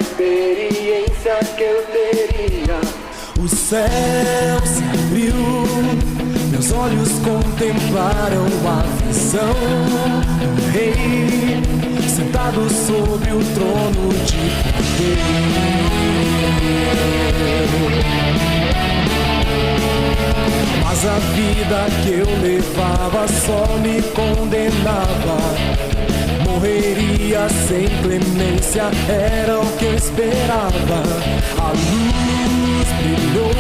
experiência que eu teria. O céu se abriu, meus olhos contemplaram a visão do rei sentado sobre o trono de poder. Mas a vida que eu levava só me condenava. Morreria sem clemência, era o que eu esperava. A luz brilhou,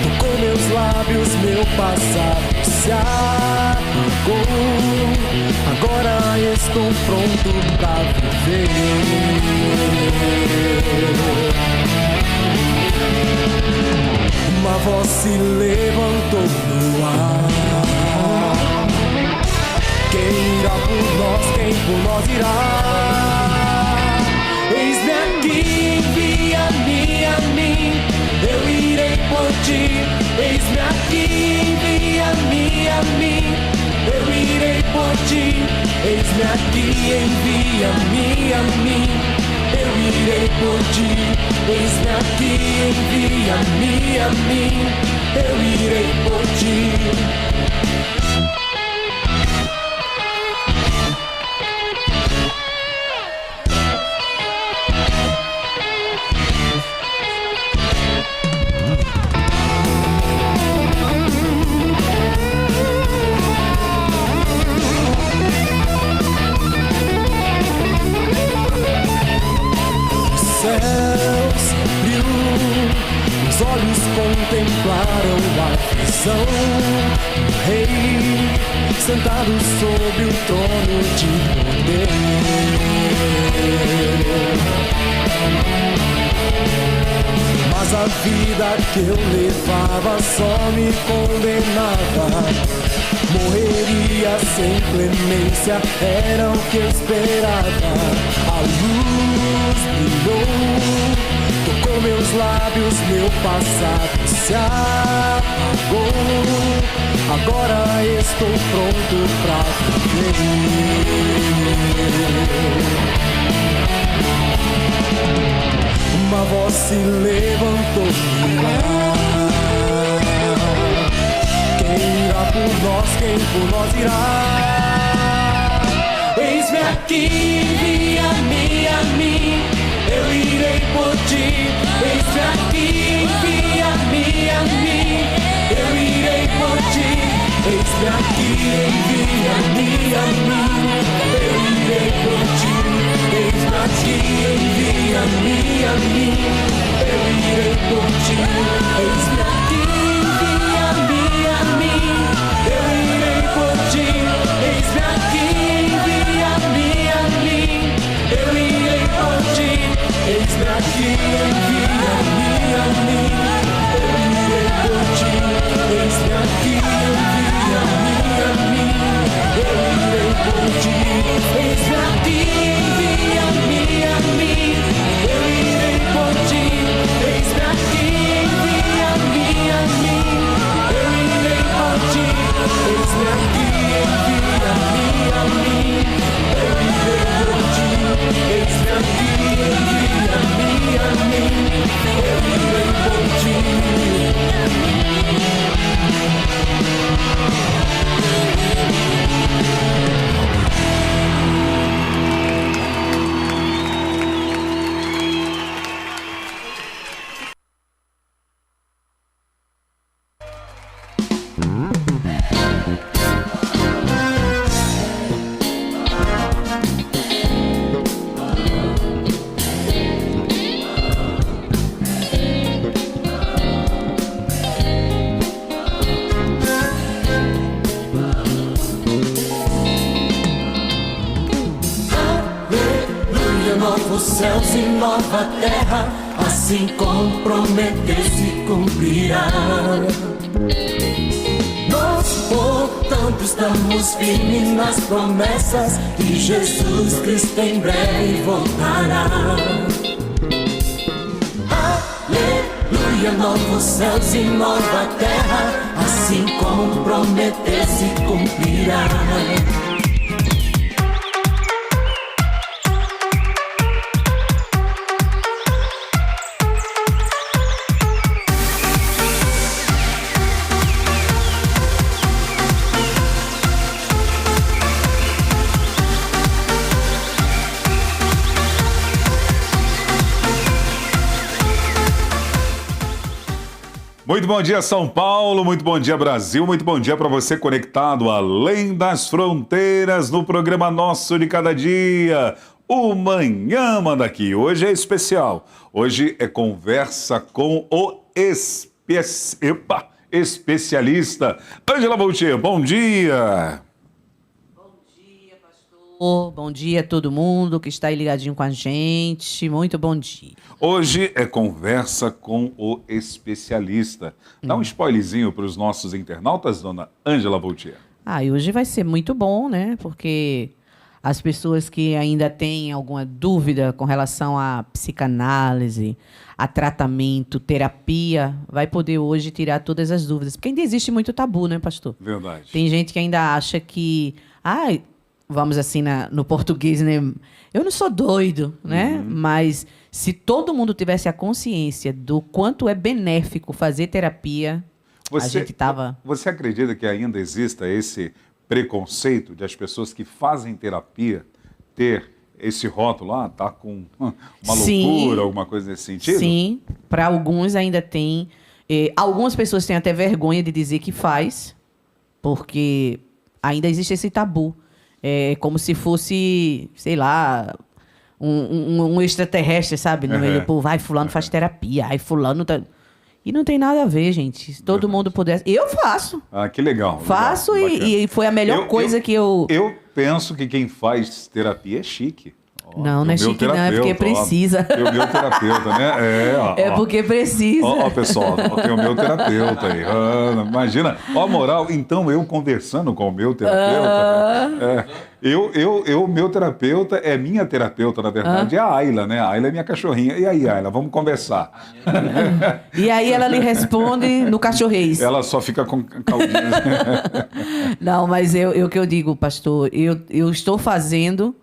tocou meus lábios, meu passado se apagou. Agora estou pronto pra viver. Uma voz se levantou no ar. Quem irá por nós, quem por nós irá? Eis-me aqui, envia-me a mim, eu irei por ti. Eis-me aqui, envia-me a mim, eu irei por ti. Eis-me aqui, envia-me a mim, eu irei por ti. Eis-me aqui, envia-me a mim, eu irei por ti. Olhos contemplaram a visão do rei sentado sobre o trono de poder. Mas a vida que eu levava só me condenava. Morreria sem clemência, era o que eu esperava. A luz brilhou, tocou meus lábios, meu passado se apagou. Agora estou pronto pra viver. Uma voz se levantou no ar. Quem irá por nós, quem por nós irá? Eis-me aqui, envia-me a mim, eu irei por ti. Eis-me aqui, envia-me a mim, eu irei por ti. Eis-me aqui, envia-me a mim, eu irei por ti. Eis-me aqui, envia-me a mim, eu irei por ti. Eis-me aqui, envia-me a mim, eu irei por ti. Eis-me aqui, envia-me a mim, eu irei por ti. Eis-me aqui, envia-me a mim, eu irei por ti. Eis-me aqui, envia-me a mim, eu irei por ti. Eis-me aqui, envia-me a mim, eu irei por ti. Eis-me aqui, envia-me a mim, eu irei por ti. Eis-me aqui, envia-me a mim, eu irei por ti. Eis-me aqui, envia-me a mim, eu irei por ti. Novos céus e nova terra, assim como prometeu se cumprirá. Nós, portanto, estamos firmes nas promessas que Jesus Cristo em breve voltará. Aleluia, novos céus e nova terra, assim como prometeu se cumprirá. Muito bom dia, São Paulo, muito bom dia, Brasil, muito bom dia para você conectado além das fronteiras no programa Nosso de Cada Dia. O Manhã Manda Aqui. Hoje é especial. Hoje é conversa com o especialista. Ângela Boutier, bom dia. Bom dia a todo mundo que está aí ligadinho com a gente. Muito bom dia. Hoje é conversa com o especialista. Dá um spoilerzinho para os nossos internautas, dona Ângela Boutier. E hoje vai ser muito bom, né? Porque as pessoas que ainda têm alguma dúvida com relação à psicanálise, a tratamento, terapia, vai poder hoje tirar todas as dúvidas. Porque ainda existe muito tabu, né, pastor? Verdade. Tem gente que ainda acha que... vamos assim, no português, né? Eu não sou doido, né? Mas se todo mundo tivesse a consciência do quanto é benéfico fazer terapia, a gente tava... Você acredita que ainda exista esse preconceito de as pessoas que fazem terapia ter esse rótulo, tá com uma loucura, alguma coisa nesse sentido? Sim, para alguns ainda tem. Algumas pessoas têm até vergonha de dizer que faz, porque ainda existe esse tabu. É como se fosse, sei lá, um extraterrestre, sabe? No meio, fulano faz terapia, fulano tá... E não tem nada a ver, gente. Se todo mundo pudesse... Eu faço. Que legal. Faço e foi a melhor coisa que eu... Eu penso que quem faz terapia é chique. Não é chique não, é porque precisa. Tem o meu terapeuta, né? É porque precisa. Pessoal, tem o meu terapeuta aí. Imagina, a moral, então eu conversando com o meu terapeuta, meu terapeuta é minha terapeuta, na verdade, é a Ayla, né? A Ayla é minha cachorrinha. E aí, Ayla, vamos conversar. E aí ela lhe responde no cachorrês. Ela só fica com caldinho. Não, mas o que eu digo, pastor, eu estou fazendo...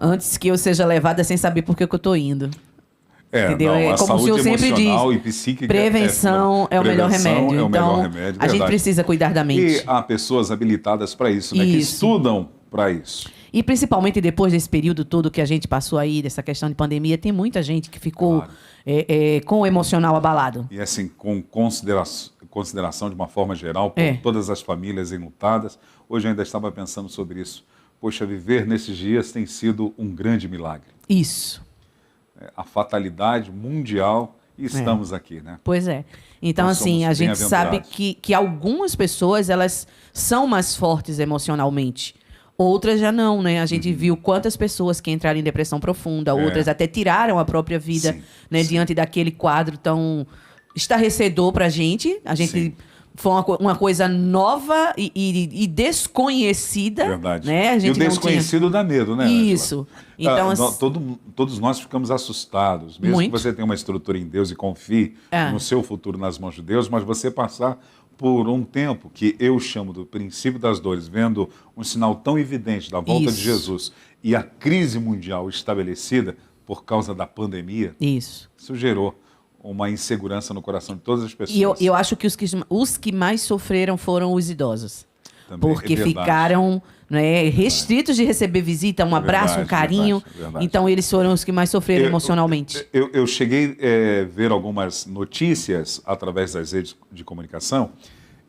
antes que eu seja levada sem saber por que eu estou indo. Entendeu? Não, é como se eu sempre diz, e psíquica prevenção é o melhor remédio. Então, a gente precisa cuidar da mente. E há pessoas habilitadas para isso, né? Que estudam para isso. E principalmente depois desse período todo que a gente passou aí, dessa questão de pandemia, tem muita gente que ficou com o emocional abalado. E assim, com consideração de uma forma geral, por todas as famílias enlutadas. Hoje eu ainda estava pensando sobre isso. Poxa, viver nesses dias tem sido um grande milagre. Isso. A fatalidade mundial e estamos aqui, né? Pois é. Então, assim, a gente sabe que algumas pessoas, elas são mais fortes emocionalmente. Outras já não, né? A gente viu quantas pessoas que entraram em depressão profunda, outras até tiraram a própria vida, né? Diante daquele quadro tão estarrecedor pra gente. A gente... Foi uma coisa nova e desconhecida. Verdade. Né? A gente e o desconhecido dá medo, né? Isso. Então, todos nós ficamos assustados. Mesmo que você tenha uma estrutura em Deus e confie no seu futuro nas mãos de Deus, mas você passar por um tempo que eu chamo do princípio das dores, vendo um sinal tão evidente da volta de Jesus e a crise mundial estabelecida por causa da pandemia, isso gerou uma insegurança no coração de todas as pessoas. E eu acho que os que mais sofreram foram os idosos. Também, porque ficaram restritos de receber visita, um abraço, um carinho. Verdade. Então, eles foram os que mais sofreram emocionalmente. Eu cheguei a ver algumas notícias através das redes de comunicação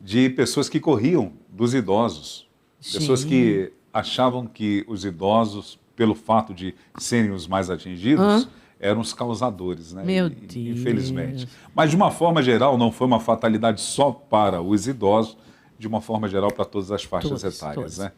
de pessoas que corriam dos idosos. Pessoas que achavam que os idosos, pelo fato de serem os mais atingidos... eram os causadores, né? Meu Deus. Infelizmente. Mas, de uma forma geral, não foi uma fatalidade só para os idosos, de uma forma geral, para todas as faixas etárias, né?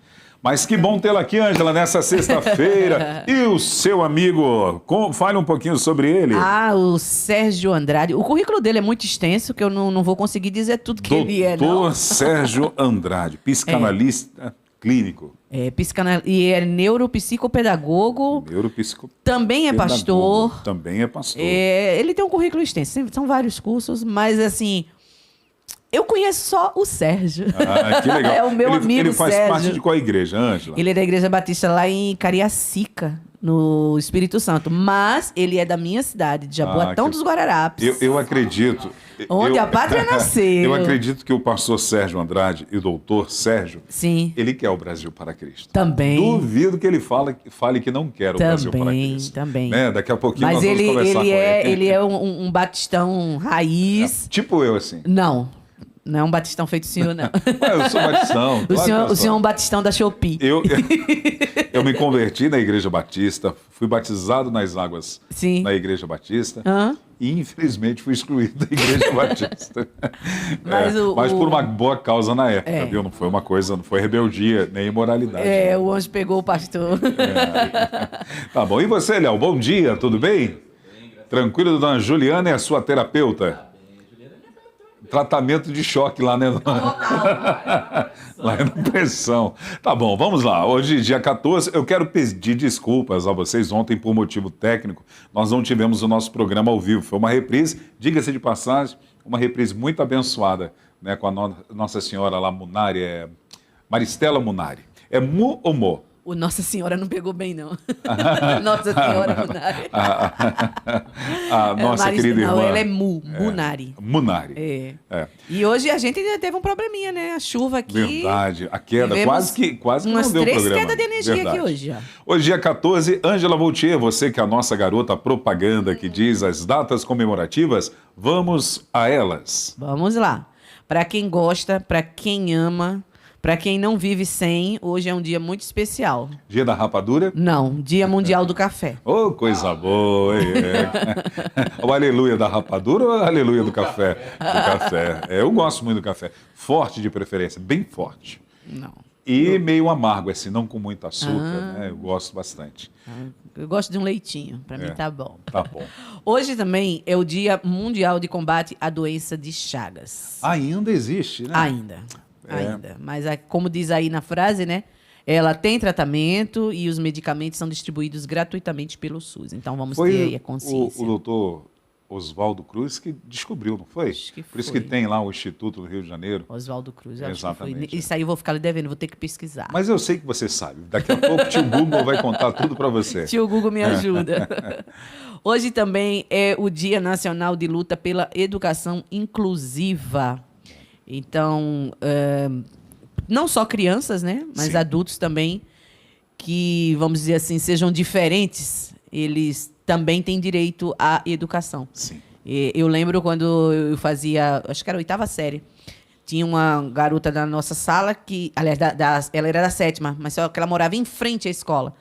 Mas que bom tê-la aqui, Ângela, nessa sexta-feira. E o seu amigo, fale um pouquinho sobre ele. O Sérgio Andrade. O currículo dele é muito extenso, que eu não vou conseguir dizer tudo que ele é, não. Doutor Sérgio Andrade, psicanalista clínico. E é neuropsicopedagogo. Também é pastor. Também é pastor. Ele tem um currículo extenso. São vários cursos, mas assim... Eu conheço só o Sérgio. Que legal. É o meu amigo Sérgio. Ele faz parte de qual igreja, Ângela? Ele é da Igreja Batista lá em Cariacica, no Espírito Santo. Mas ele é da minha cidade, de Jaboatão dos Guararapes. Eu acredito. Onde a pátria nasceu. Eu acredito que o pastor Sérgio Andrade e o doutor Sérgio, sim, ele quer o Brasil para Cristo. Também. Duvido que ele fale que não quer o Brasil para Cristo. Também. Né? Daqui a pouquinho mas nós vamos conversar com ele. Ele é um batistão raiz. Tipo eu, assim. Não é um batistão feito senhor, não. Eu sou batistão. O senhor é um batistão da Shopee. Eu me converti na Igreja Batista, fui batizado nas águas sim, na Igreja Batista e, infelizmente, fui excluído da Igreja Batista. Mas por uma boa causa na época, viu? Não foi uma coisa, não foi rebeldia, nem imoralidade. O anjo pegou o pastor. Tá bom. E você, Léo? Bom dia, tudo bem? Tranquilo, dona Juliana é a sua terapeuta? Tratamento de choque lá, né? Lá na pressão. Tá bom, vamos lá. Hoje, dia 14, eu quero pedir desculpas a vocês. Ontem, por motivo técnico, nós não tivemos o nosso programa ao vivo. Foi uma reprise, diga-se de passagem, uma reprise muito abençoada, né? Com a Nossa Senhora lá, Munari, Maristela Munari. É Mu ou Mo? O Nossa Senhora não pegou bem, não. Nossa Senhora Munari. A nossa querida irmã. Não, ela é Munari. Munari. E hoje a gente ainda teve um probleminha, né? A chuva aqui. Verdade. A queda, quase que não deu o programa. Umas 3 quedas de energia aqui hoje. Já. Hoje, dia 14, Ângela Voltier, você que é a nossa garota propaganda que diz as datas comemorativas, vamos a elas. Vamos lá. Para quem gosta, para quem ama... Para quem não vive sem, hoje é um dia muito especial. Dia da rapadura? Não, Dia Mundial do Café. Oh, coisa boa! O aleluia da rapadura ou o aleluia do café? Eu gosto muito do café. Forte de preferência, bem forte. Não. E meio amargo, assim, não com muito açúcar, né? Eu gosto bastante. Eu gosto de um leitinho, para mim tá bom. Tá bom. Hoje também é o Dia Mundial de Combate à Doença de Chagas. Ainda existe, né? Ainda. Mas como diz aí na frase, né? Ela tem tratamento e os medicamentos são distribuídos gratuitamente pelo SUS. Então vamos ter aí a consciência. O doutor Oswaldo Cruz que descobriu, não foi? Acho que foi. Por isso que tem lá o Instituto do Rio de Janeiro. Oswaldo Cruz, eu exatamente. Acho que foi. Isso aí eu vou ficar lhe devendo, vou ter que pesquisar. Mas eu sei que você sabe. Daqui a pouco o tio Google vai contar tudo para você. Tio Google me ajuda. Hoje também é o Dia Nacional de Luta pela Educação Inclusiva. Então, não só crianças, né? Mas sim, adultos também, que, vamos dizer assim, sejam diferentes, eles também têm direito à educação. Sim. Eu lembro quando eu fazia, acho que era a 8ª série, tinha uma garota da nossa sala que, aliás, ela era da 7ª, mas só que ela morava em frente à escola.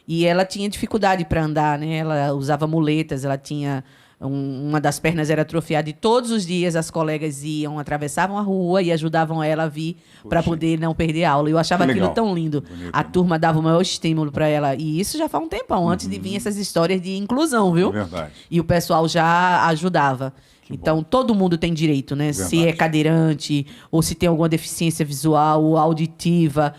E ela tinha dificuldade para andar, né? Ela usava muletas, ela tinha... uma das pernas era atrofiada e todos os dias as colegas atravessavam a rua e ajudavam ela a vir para poder não perder a aula. Eu achava aquilo tão lindo. Bonito. A turma dava o maior estímulo para ela. E isso já faz um tempão, antes de vir essas histórias de inclusão, viu? Verdade. E o pessoal já ajudava. Então, todo mundo tem direito, né? Verdade. Se é cadeirante, ou se tem alguma deficiência visual ou auditiva,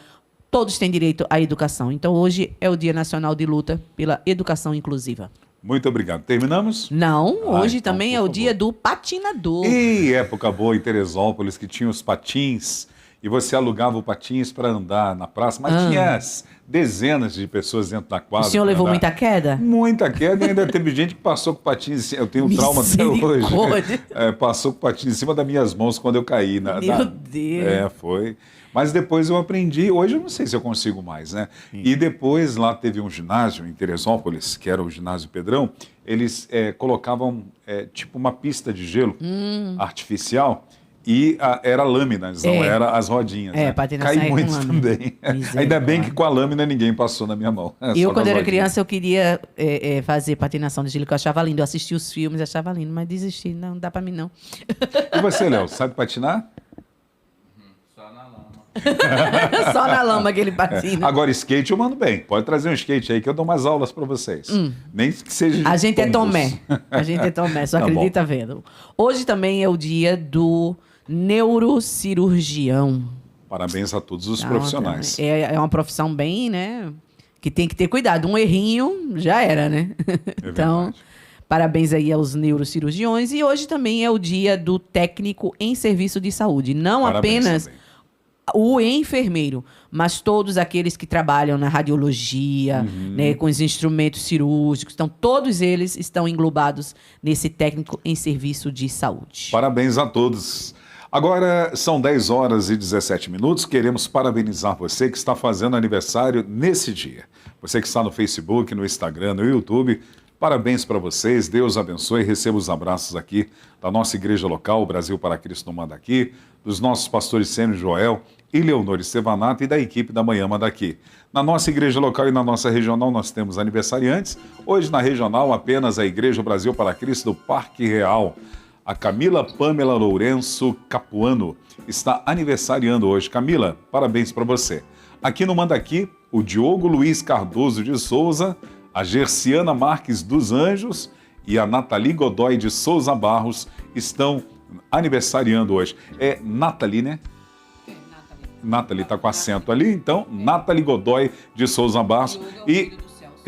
todos têm direito à educação. Então, hoje é o Dia Nacional de Luta pela Educação Inclusiva. Muito obrigado. Terminamos? Não, hoje então, também é o dia do patinador. E época boa em Teresópolis, que tinha os patins, e você alugava o patins para andar na praça, mas tinha dezenas de pessoas dentro da quadra. O senhor levou muita queda? Muita queda, e ainda teve gente que passou com patins, eu tenho um trauma até hoje. Passou com patins em cima das minhas mãos quando eu caí. Meu Deus. Foi. Mas depois eu aprendi, hoje eu não sei se eu consigo mais, né? E depois lá teve um ginásio em Teresópolis, que era o ginásio Pedrão, eles colocavam tipo uma pista de gelo artificial e era lâminas, não era as rodinhas. Né? Caí muito também. Ainda bem que com a lâmina ninguém passou na minha mão. Eu, quando era criança, eu queria fazer patinação de gelo, que eu achava lindo. Eu assistia os filmes, achava lindo, mas desisti. Não dá pra mim, não. E você, Léo, sabe patinar? Só na lama que ele patina. Agora, skate eu mando bem. Pode trazer um skate aí que eu dou umas aulas para vocês. Nem que seja A gente é Tomé. A gente é Tomé, só acredita vendo. Hoje também é o dia do neurocirurgião. Parabéns a todos os profissionais. É uma profissão bem, né? Que tem que ter cuidado. Um errinho já era, né? Então, verdade. Parabéns aí aos neurocirurgiões. E hoje também é o dia do técnico em serviço de saúde. Não parabéns apenas... também. o enfermeiro, mas todos aqueles que trabalham na radiologia, né, com os instrumentos cirúrgicos, então todos eles estão englobados nesse técnico em serviço de saúde. Parabéns a todos. Agora são 10 horas e 17 minutos. Queremos parabenizar você que está fazendo aniversário nesse dia. Você que está no Facebook, no Instagram, no YouTube, parabéns para vocês. Deus abençoe. Receba os abraços aqui da nossa igreja local, o Brasil para Cristo Manda Aqui, dos nossos pastores Sênio Joel e Leonor Estevanato e da equipe da Manhã Manda Aqui. Na nossa igreja local e na nossa regional nós temos aniversariantes. Hoje na regional apenas a Igreja Brasil para Cristo do Parque Real. A Camila Pamela Lourenço Capuano está aniversariando hoje. Camila, parabéns para você. Aqui no Manda Aqui, o Diogo Luiz Cardoso de Souza, a Gerciana Marques dos Anjos e a Nathalie Godoy de Souza Barros estão aniversariando hoje. É Nathalie, né? Nathalie está com acento ali, então Nathalie Godoy de Souza Barros e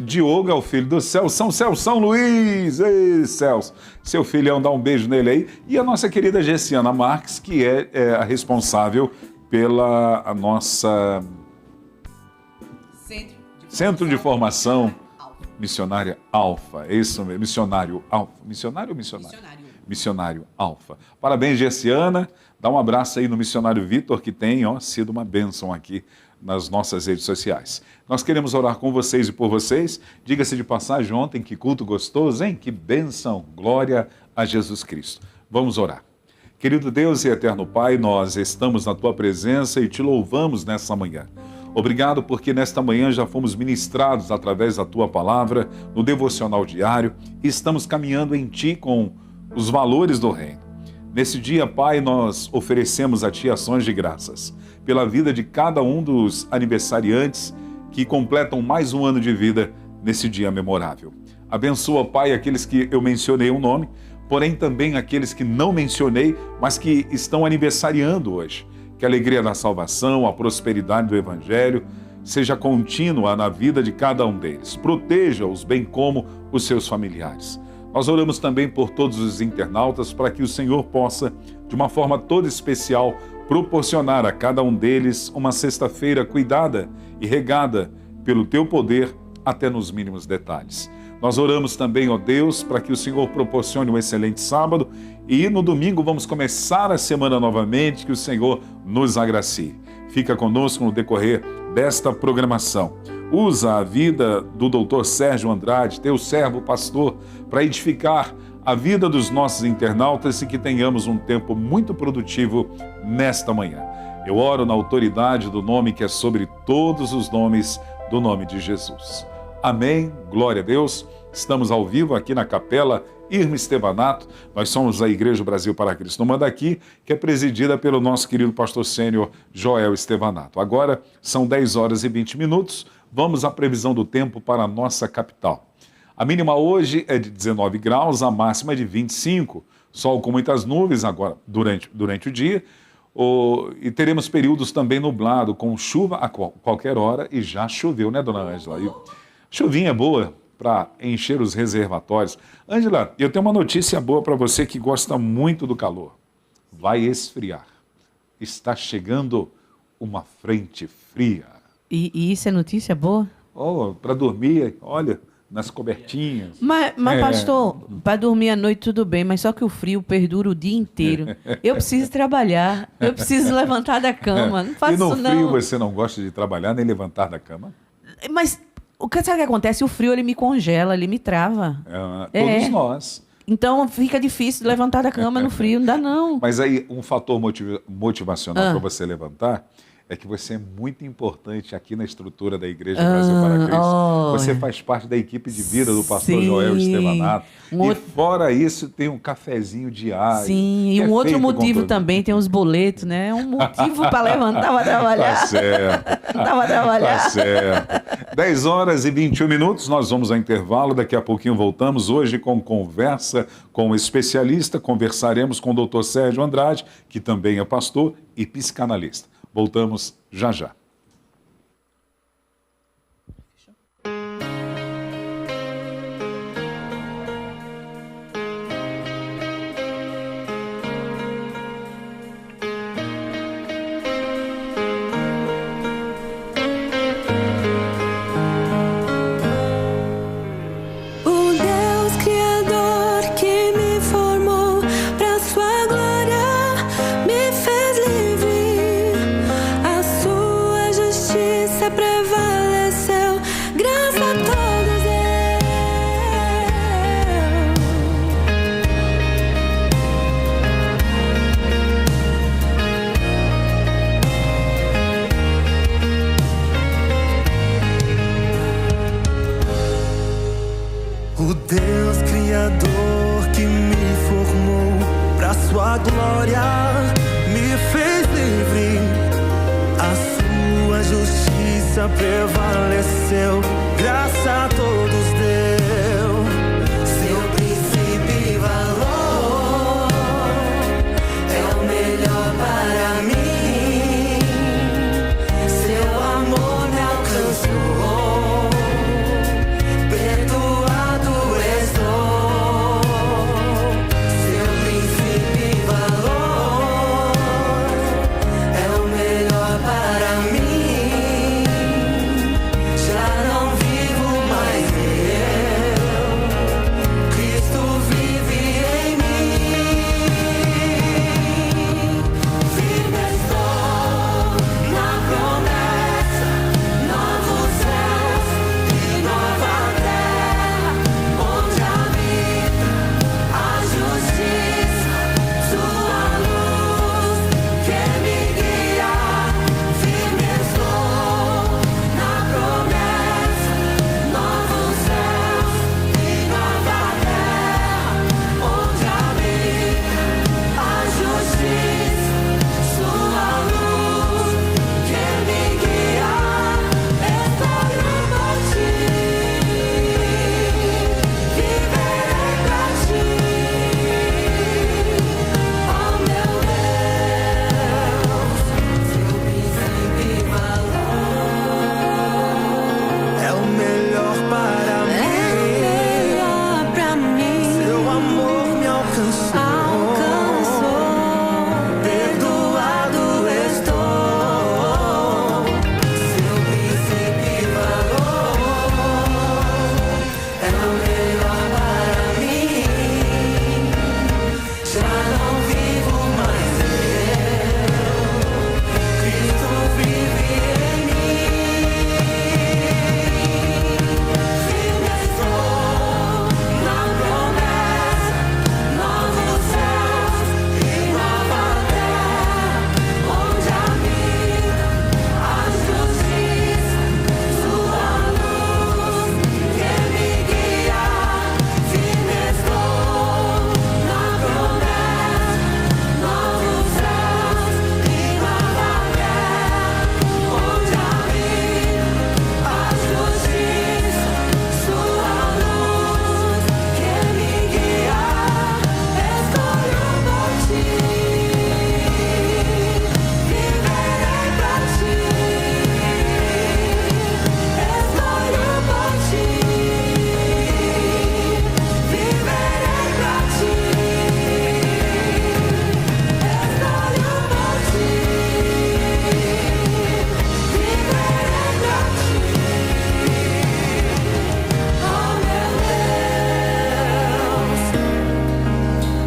Diogo é o filho do Celso, São Luís, ei Celso, seu filhão, dá um beijo nele aí, e a nossa querida Gerciana Marques, que é a responsável pela a nossa Centro de Formação Missionária Alfa, é isso mesmo, Missionário Alfa, missionário ou missionário? Missionário Alfa. Parabéns, Gerciana, dá um abraço aí no missionário Vitor, que tem sido uma bênção aqui nas nossas redes sociais. Nós queremos orar com vocês e por vocês. Diga-se de passagem ontem, que culto gostoso, hein? Que bênção, glória a Jesus Cristo. Vamos orar. Querido Deus e eterno Pai, nós estamos na Tua presença e Te louvamos nessa manhã. Obrigado porque nesta manhã já fomos ministrados através da Tua palavra, no devocional diário, e estamos caminhando em Ti com os valores do reino. Nesse dia, Pai, nós oferecemos a Ti ações de graças pela vida de cada um dos aniversariantes que completam mais um ano de vida nesse dia memorável. Abençoa, Pai, aqueles que eu mencionei o nome, porém também aqueles que não mencionei, mas que estão aniversariando hoje. Que a alegria da salvação, a prosperidade do Evangelho seja contínua na vida de cada um deles. Proteja-os bem como os seus familiares. Nós oramos também por todos os internautas para que o Senhor possa, de uma forma toda especial, proporcionar a cada um deles uma sexta-feira cuidada e regada pelo Teu poder até nos mínimos detalhes. Nós oramos também, ó Deus, para que o Senhor proporcione um excelente sábado e no domingo vamos começar a semana novamente, que o Senhor nos agracie. Fica conosco no decorrer desta programação. Usa a vida do Dr. Sérgio Andrade, teu servo pastor, para edificar a vida dos nossos internautas e que tenhamos um tempo muito produtivo nesta manhã. Eu oro na autoridade do nome que é sobre todos os nomes, do nome de Jesus. Amém, glória a Deus. Estamos ao vivo aqui na Capela Irma Estevanato. Nós somos a Igreja Brasil para Cristo Manda Aqui, que é presidida pelo nosso querido pastor sênior Joel Estevanato. Agora são 10 horas e 20 minutos. Vamos à previsão do tempo para a nossa capital. A mínima hoje é de 19 graus, a máxima é de 25. Sol com muitas nuvens agora durante o dia. E teremos períodos também nublado, com chuva a qualquer hora, e já choveu, né, dona Ângela? Chuvinha boa para encher os reservatórios. Ângela, eu tenho uma notícia boa para você que gosta muito do calor. Vai esfriar. Está chegando uma frente fria. E isso é notícia boa? Para dormir, olha, nas cobertinhas. Mas pastor, para dormir à noite tudo bem, mas só que o frio perdura o dia inteiro. Eu preciso trabalhar, eu preciso levantar da cama, não faço isso não. E no frio você não gosta de trabalhar nem levantar da cama? Mas sabe o que acontece? O frio ele me congela, ele me trava. Todos nós. Então fica difícil levantar da cama no frio, não dá não. Mas aí um fator motivacional para você levantar é que você é muito importante aqui na estrutura da Igreja Brasil para Cristo. Você faz parte da equipe de vida do pastor Joel Estevanato. E fora isso, tem um cafezinho diário. Sim, e um outro motivo também, tem os boletos, né? É um motivo para levantar para trabalhar. Tá certo. Para trabalhar. Tá certo. 10 horas e 21 minutos, nós vamos ao intervalo. Daqui a pouquinho voltamos hoje com conversa com o especialista. Conversaremos com o Dr. Sérgio Andrade, que também é pastor e psicanalista. Voltamos já já. sua glória me fez livre, a sua justiça prevaleceu, graça a todos deu. Seu princípio e valor é o melhor para mim, seu amor me alcançou, perdoado estou. Seu princípio e valor é o melhor para mim, já não vivo mais eu, Cristo vive em mim. Firme estou na promessa, novos céus e nova terra, onde habita a justiça, sua luz que me guia. Firme estou na promessa, novos céus e nova terra, onde habita a justiça, sua luz que me guia. Estou por ti, viverei pra ti, oh meu Deus. Seu princípio e valor é o melhor para mim, seu amor me alcançou, perdoado estou. Seu princípio e valor é o melhor para mim, já não vivo mais eu, Cristo vive em mim. Firme estou na promessa, novos céus e nova terra, onde habita a justiça, sua luz que me guia. Firme estou na promessa, novos céus e nova terra, onde habita a justiça, sua luz que me guia. Escolho por ti, viverei pra ti. Escolho por ti, viverei pra ti. Escolho por ti, viverei pra ti. Oh meu Deus,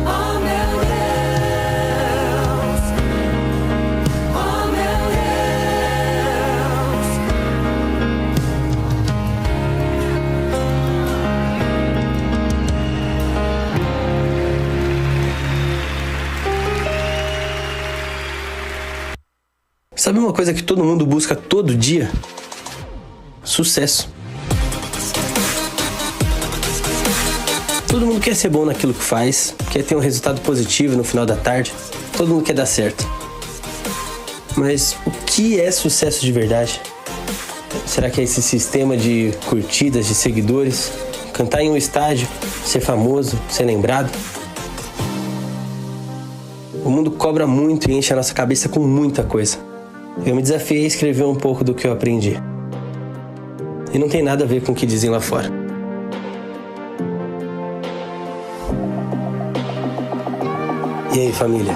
oh meu Deus, oh meu Deus. Sabe uma coisa que todo mundo busca todo dia? Sucesso. Todo mundo quer ser bom naquilo que faz, quer ter um resultado positivo no final da tarde, todo mundo quer dar certo. Mas o que é sucesso de verdade? Será que é esse sistema de curtidas, de seguidores? Cantar em um estádio, ser famoso, ser lembrado? O mundo cobra muito e enche a nossa cabeça com muita coisa. Eu me desafiei a escrever um pouco do que eu aprendi. E não tem nada a ver com o que dizem lá fora. E aí, família?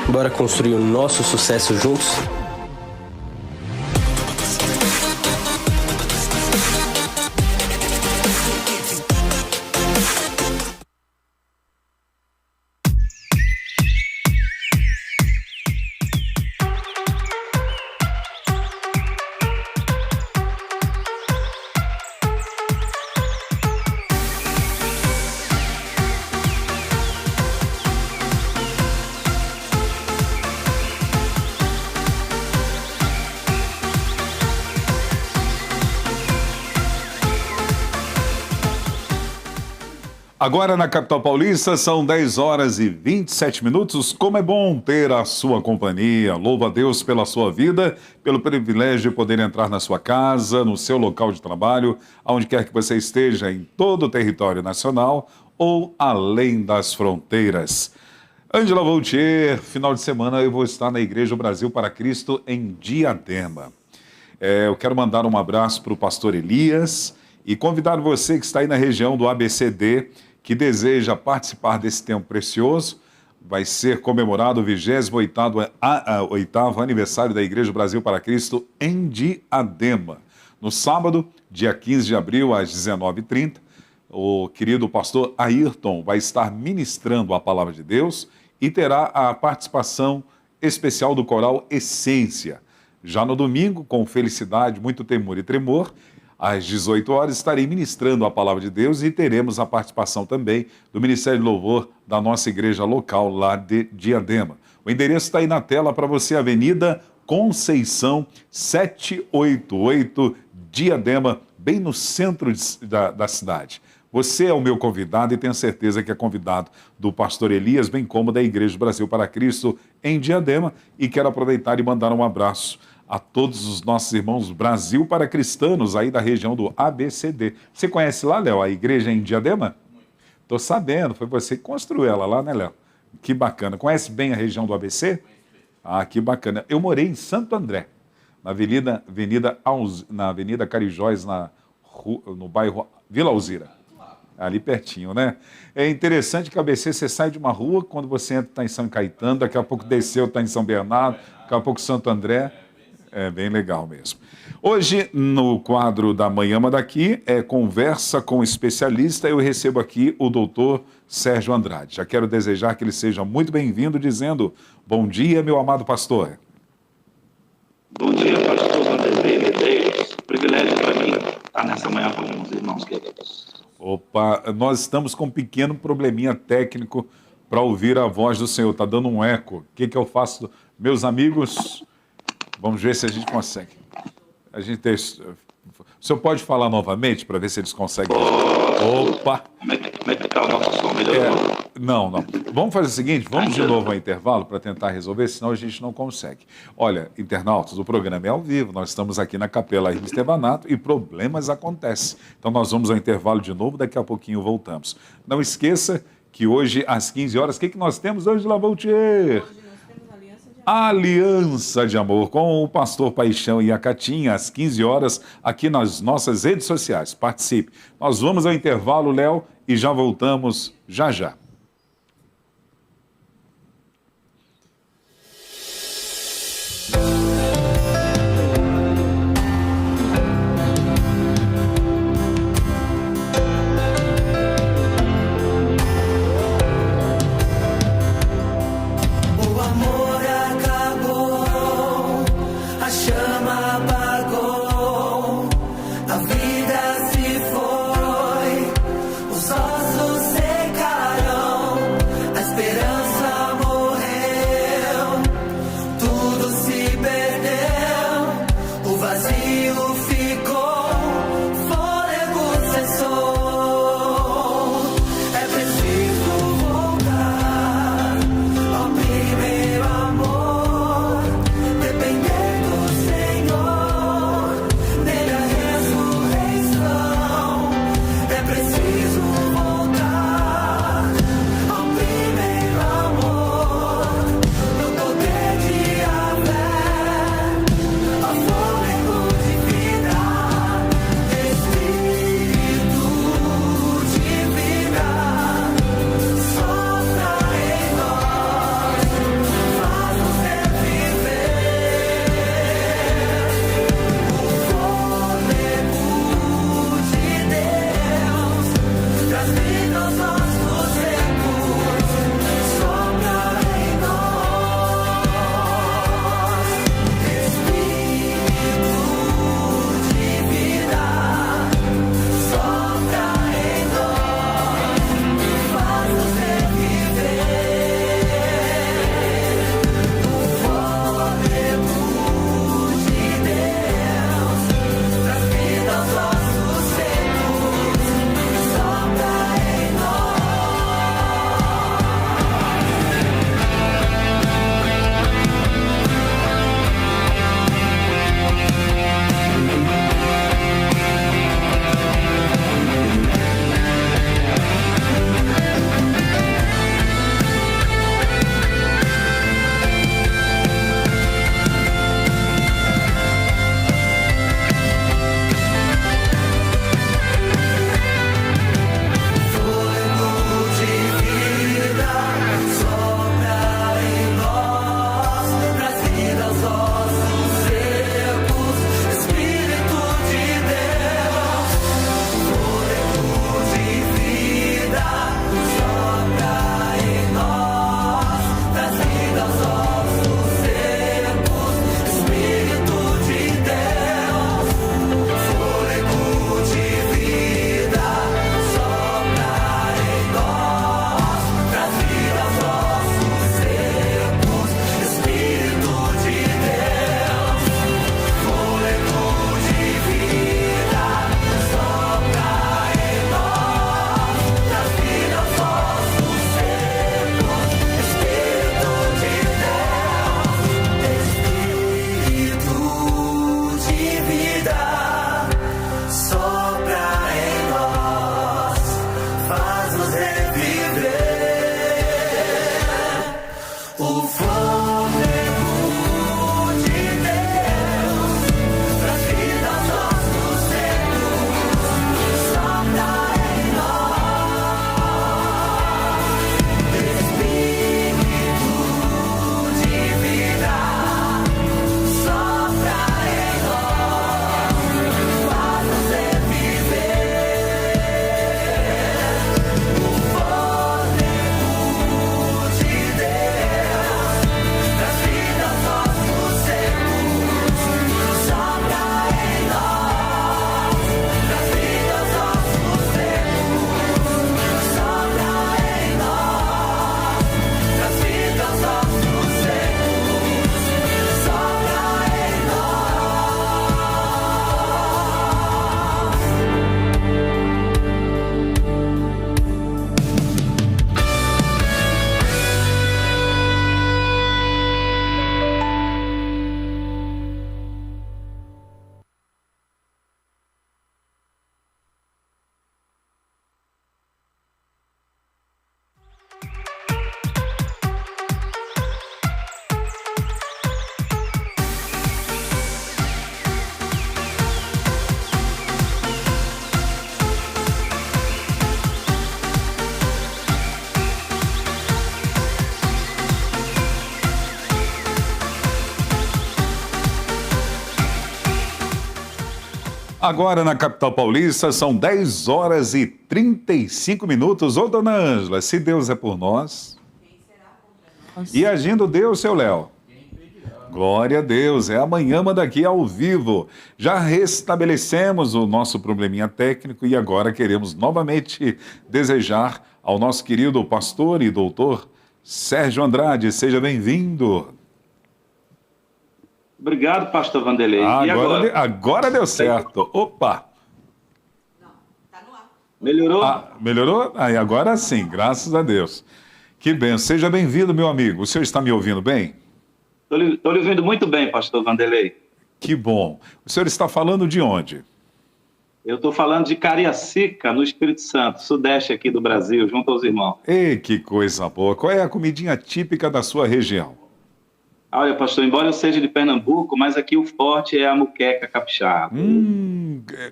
Bora construir o nosso sucesso juntos? Agora na capital paulista são 10 horas e 27 minutos. Como é bom ter a sua companhia. Louvo a Deus pela sua vida, pelo privilégio de poder entrar na sua casa, no seu local de trabalho, aonde quer que você esteja, em todo o território nacional ou além das fronteiras. Ângela Voltier, final de semana eu vou estar na Igreja Brasil para Cristo em Diadema. Eu quero mandar um abraço para o pastor Elias e convidar você que está aí na região do ABCD, que deseja participar desse tempo precioso. Vai ser comemorado o 28º aniversário da Igreja Brasil para Cristo em Diadema. No sábado, dia 15 de abril, às 19h30, o querido pastor Ayrton vai estar ministrando a palavra de Deus e terá a participação especial do coral Essência. Já no domingo, com felicidade, muito temor e tremor, às 18 horas estarei ministrando a palavra de Deus e teremos a participação também do Ministério de Louvor da nossa igreja local lá de Diadema. O endereço está aí na tela para você, Avenida Conceição 788, Diadema, bem no centro da cidade. Você é o meu convidado e tenho certeza que é convidado do pastor Elias, bem como da Igreja Brasil para Cristo em Diadema, e quero aproveitar e mandar um abraço a todos os nossos irmãos Brasil para Cristanos aí da região do ABCD. Você conhece lá, Léo, a igreja em Diadema? Estou sabendo, foi você que construiu ela lá, né, Léo? Que bacana. Conhece bem a região do ABC? Ah, que bacana. Eu morei em Santo André, na Avenida Carijóis, no bairro Vila Alzira. Ali pertinho, né? É interessante que a ABC, você sai de uma rua, quando você entra está em São Caetano, daqui a pouco desceu, está em São Bernardo, daqui a pouco Santo André. É bem legal mesmo. Hoje, no quadro da Manhã daqui, é Conversa com o Especialista. Eu recebo aqui o doutor Sérgio Andrade. Já quero desejar que ele seja muito bem-vindo, dizendo: bom dia, meu amado pastor. Bom dia, pastor Vanderlei Medeiros. Privilégio para mim estar nessa manhã com os irmãos queridos. Opa, nós estamos com um pequeno probleminha técnico para ouvir a voz do Senhor. Está dando um eco. O que eu faço? Meus amigos... Vamos ver se a gente consegue. O senhor pode falar novamente para ver se eles conseguem? Opa! Como é que está o nosso som? Melhorou? Não. Vamos fazer o seguinte, vamos de novo ao intervalo para tentar resolver, senão a gente não consegue. Olha, internautas, o programa é ao vivo, nós estamos aqui na Capela Hermes Estevanato e problemas acontecem. Então nós vamos ao intervalo de novo, daqui a pouquinho voltamos. Não esqueça que hoje, às 15 horas, o que nós temos hoje, Ângela Voltier? Aliança de Amor, com o pastor Paixão e a Catinha, às 15 horas, aqui nas nossas redes sociais. Participe. Nós vamos ao intervalo, Léo, e já voltamos já. Os ossos secarão. Agora na capital paulista são 10 horas e 35 minutos. Ô, dona Ângela, se Deus é por nós... E agindo Deus, seu Léo? Glória a Deus, é amanhã manda aqui ao vivo. Já restabelecemos o nosso probleminha técnico e agora queremos novamente desejar ao nosso querido pastor e doutor Sérgio Andrade. Seja bem-vindo. Obrigado, pastor Vanderlei. Agora deu certo. Opa! Tá no ar. Melhorou? Melhorou? Agora sim, graças a Deus. Que bem. Seja bem-vindo, meu amigo. O senhor está me ouvindo bem? Estou lhe ouvindo muito bem, pastor Vanderlei. Que bom. O senhor está falando de onde? Eu estou falando de Cariacica, no Espírito Santo, sudeste aqui do Brasil, junto aos irmãos. Ei, que coisa boa. Qual é a comidinha típica da sua região? Olha, pastor, embora eu seja de Pernambuco, mas aqui o forte é a moqueca capixaba.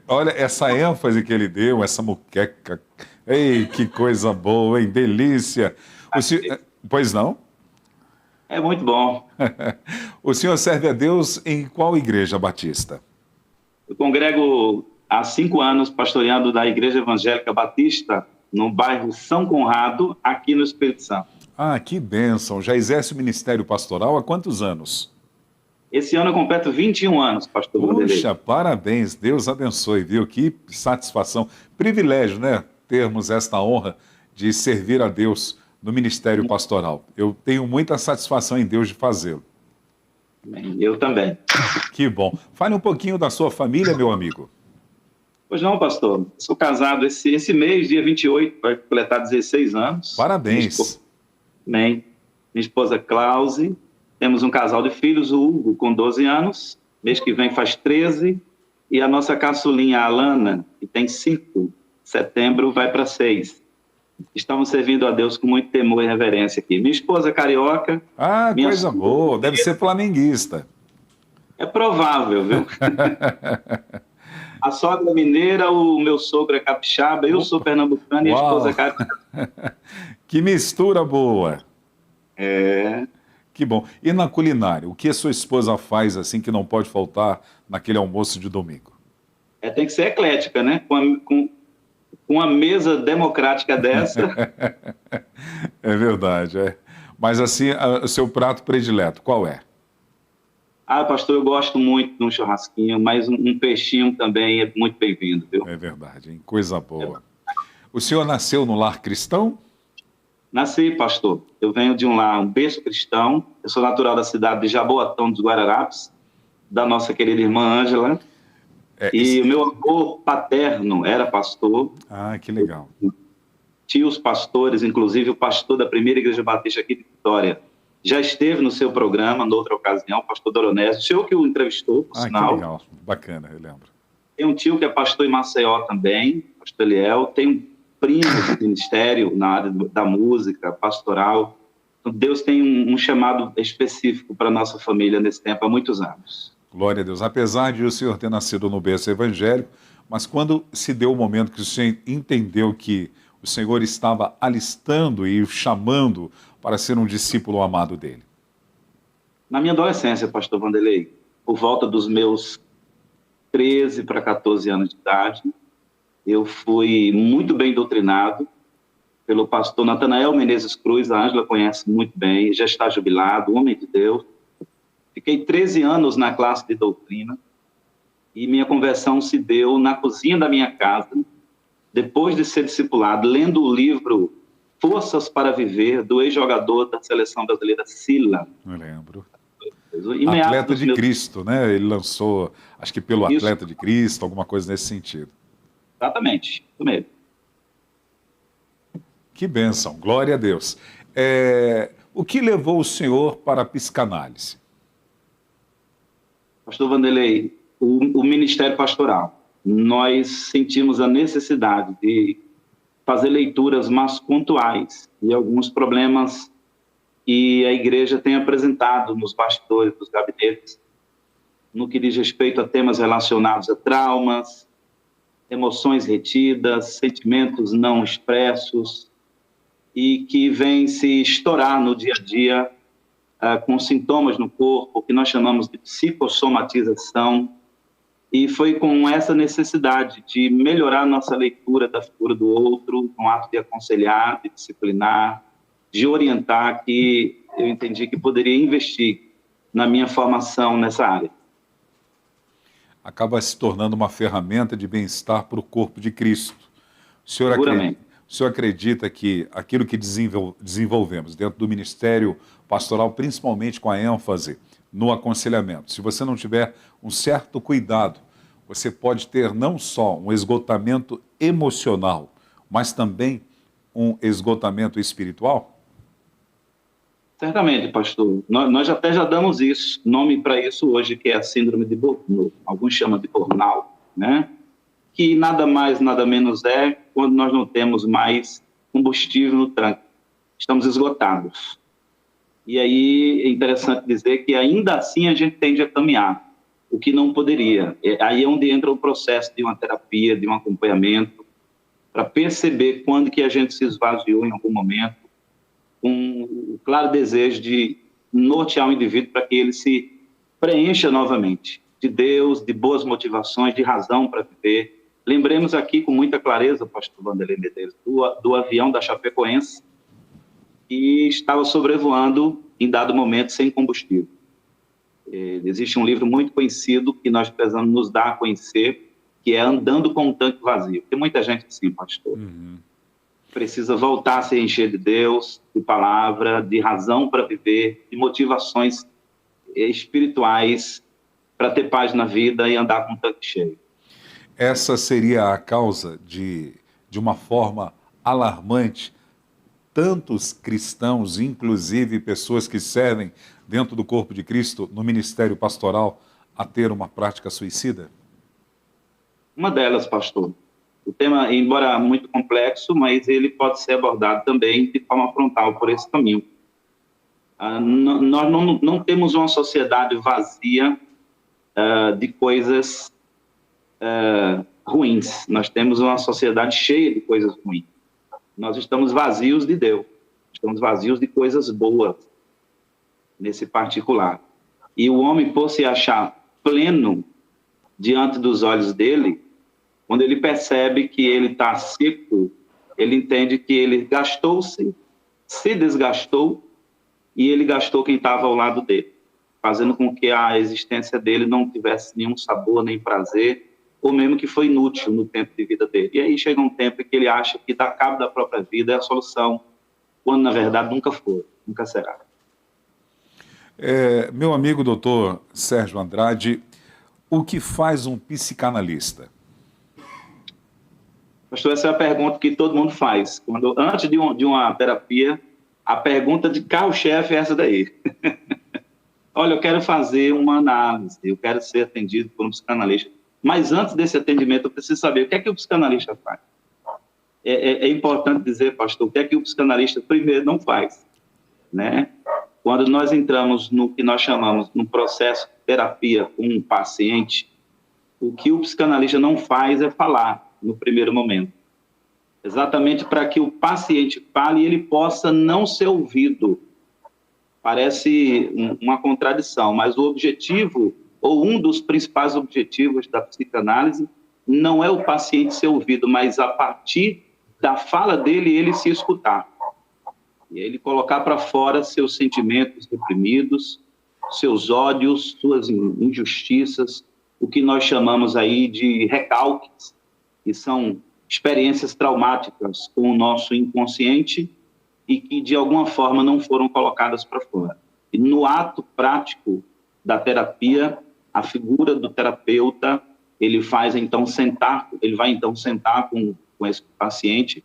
Olha, essa ênfase que ele deu, essa moqueca. Ei, que coisa boa, hein? Delícia. Pois não? É muito bom. O senhor serve a Deus em qual igreja batista? Eu congrego há 5 anos pastoreando da Igreja Evangélica Batista, no bairro São Conrado, aqui no Espírito Santo. Que bênção. Já exerce o ministério pastoral há quantos anos? Esse ano eu completo 21 anos, pastor Vanderlei. Puxa, parabéns. Deus abençoe, viu? Que satisfação. Privilégio, né? Termos esta honra de servir a Deus no ministério pastoral. Eu tenho muita satisfação em Deus de fazê-lo. Eu também. Que bom. Fale um pouquinho da sua família, meu amigo. Pois não, pastor. Sou casado esse mês, dia 28, vai completar 16 anos. Parabéns. Minha esposa Clause. Temos um casal de filhos, o Hugo, com 12 anos. Mês que vem faz 13. E a nossa caçulinha, a Alana, que tem 5. Setembro vai para 6. Estamos servindo a Deus com muito temor e reverência aqui. Minha esposa carioca. Coisa boa. Deve ser flamenguista. É provável, viu? A sogra mineira, o meu sogro é capixaba, eu sou pernambucano e a esposa é carioca. Que mistura boa. É. Que bom. E na culinária, o que a sua esposa faz assim que não pode faltar naquele almoço de domingo? Tem que ser eclética, né? Com uma mesa democrática dessa. É verdade, é. Mas assim, o seu prato predileto, qual é? Pastor, eu gosto muito de um churrasquinho, mas um peixinho também é muito bem-vindo, viu? É verdade, hein? Coisa boa. O senhor nasceu no lar cristão? Nasci, pastor. Eu venho de um berço cristão. Eu sou natural da cidade de Jaboatão dos Guararapes, da nossa querida irmã Ângela. O meu avô paterno era pastor. Que legal. Tios pastores, inclusive o pastor da primeira igreja batista aqui de Vitória, já esteve no seu programa, noutra ocasião, o pastor Doronésio, o senhor que o entrevistou, por sinal. Que legal, bacana, eu lembro. Tem um tio que é pastor em Maceió também, pastor Eliel, tem um primo do ministério na área da música, pastoral. Então, Deus tem um chamado específico para a nossa família nesse tempo, há muitos anos. Glória a Deus. Apesar de o senhor ter nascido no berço evangélico, mas quando se deu o momento que o senhor entendeu que o Senhor estava alistando e chamando para ser um discípulo amado dele? Na minha adolescência, pastor Vanderlei, por volta dos meus 13 para 14 anos de idade, eu fui muito bem doutrinado pelo pastor Natanael Menezes Cruz, a Ângela conhece muito bem, já está jubilado, homem de Deus. Fiquei 13 anos na classe de doutrina e minha conversão se deu na cozinha da minha casa, depois de ser discipulado, lendo o livro Forças para Viver, do ex-jogador da Seleção Brasileira, Sila. Eu lembro. Atleta de Cristo, né? Ele lançou, acho que pelo Atleta de Cristo, alguma coisa nesse sentido. Exatamente, isso mesmo. Que bênção, glória a Deus. O que levou o senhor para a psicanálise? Pastor Vanderlei, o ministério pastoral. Nós sentimos a necessidade de fazer leituras mais pontuais de alguns problemas que a igreja tem apresentado nos bastidores dos gabinetes, no que diz respeito a temas relacionados a traumas, emoções retidas, sentimentos não expressos, e que vêm se estourar no dia a dia com sintomas no corpo, que nós chamamos de psicossomatização, E foi com essa necessidade de melhorar a nossa leitura da figura do outro, um ato de aconselhar, de disciplinar, de orientar, que eu entendi que poderia investir na minha formação nessa área. Acaba se tornando uma ferramenta de bem-estar para o corpo de Cristo. O senhor acredita que aquilo que desenvolvemos dentro do ministério pastoral, principalmente com a ênfase no aconselhamento, se você não tiver um certo cuidado, você pode ter não só um esgotamento emocional, mas também um esgotamento espiritual? Certamente, pastor. Nós até já damos nome para isso hoje, que é a síndrome de burnout. Alguns chamam de burnout, né? Que nada mais, nada menos é quando nós não temos mais combustível no tanque. Estamos esgotados. E aí é interessante dizer que ainda assim a gente tende a caminhar, o que não poderia. Aí é onde entra o processo de uma terapia, de um acompanhamento, para perceber quando que a gente se esvaziou em algum momento, com o claro desejo de nortear o indivíduo para que ele se preencha novamente de Deus, de boas motivações, de razão para viver. Lembremos aqui com muita clareza, pastor Vanderlei Medeiros, do avião da Chapecoense, que estava sobrevoando em dado momento sem combustível. Existe um livro muito conhecido que nós precisamos nos dar a conhecer, que é Andando com um Tanque Vazio. Tem muita gente assim, pastor. Precisa voltar a se encher de Deus, de palavra, de razão para viver, de motivações espirituais para ter paz na vida e andar com um tanque cheio. Essa seria a causa de uma forma alarmante, tantos cristãos, inclusive pessoas que servem dentro do corpo de Cristo, no ministério pastoral, a ter uma prática suicida? Uma delas, pastor. O tema, embora muito complexo, mas ele pode ser abordado também de forma frontal por esse caminho. Nós não temos uma sociedade vazia de coisas ruins. Nós temos uma sociedade cheia de coisas ruins. Nós estamos vazios de Deus. Estamos vazios de coisas boas, nesse particular. E o homem, por se achar pleno diante dos olhos dele, quando ele percebe que ele está seco, ele entende que ele gastou-se, se desgastou, e ele gastou quem estava ao lado dele, fazendo com que a existência dele não tivesse nenhum sabor, nem prazer, ou mesmo que foi inútil no tempo de vida dele. E aí chega um tempo em que ele acha que dar cabo da própria vida é a solução, quando na verdade nunca foi, nunca será. Meu amigo doutor Sérgio Andrade, o que faz um psicanalista? Pastor, essa é a pergunta que todo mundo faz. Antes de uma terapia, a pergunta de carro-chefe é essa daí. Olha, eu quero fazer uma análise, eu quero ser atendido por um psicanalista. Mas antes desse atendimento, eu preciso saber o que é que o psicanalista faz. É importante dizer, pastor, o que é que o psicanalista primeiro não faz, né? Quando nós entramos no que nós chamamos no processo de terapia com um paciente, o que o psicanalista não faz é falar no primeiro momento. Exatamente para que o paciente fale e ele possa não ser ouvido. Parece uma contradição, mas o objetivo, ou um dos principais objetivos da psicanálise, não é o paciente ser ouvido, mas a partir da fala dele, ele se escutar. E ele colocar para fora seus sentimentos reprimidos, seus ódios, suas injustiças, o que nós chamamos aí de recalques, que são experiências traumáticas com o nosso inconsciente e que, de alguma forma, não foram colocadas para fora. E no ato prático da terapia, a figura do terapeuta, ele vai então sentar com esse paciente,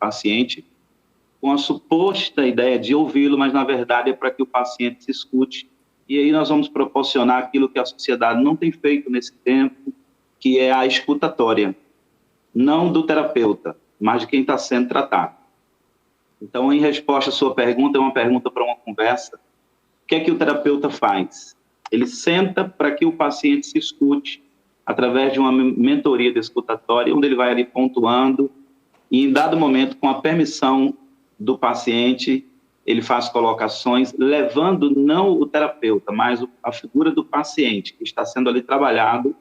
com a suposta ideia de ouvi-lo, mas, na verdade, é para que o paciente se escute. E aí nós vamos proporcionar aquilo que a sociedade não tem feito nesse tempo, que é a escutatória. Não do terapeuta, mas de quem está sendo tratado. Então, em resposta à sua pergunta, é uma pergunta para uma conversa. O que é que o terapeuta faz? Ele senta para que o paciente se escute através de uma mentoria de escutatória, onde ele vai ali pontuando e, em dado momento, com a permissão do paciente, ele faz colocações, levando não o terapeuta, mas a figura do paciente, que está sendo ali trabalhado,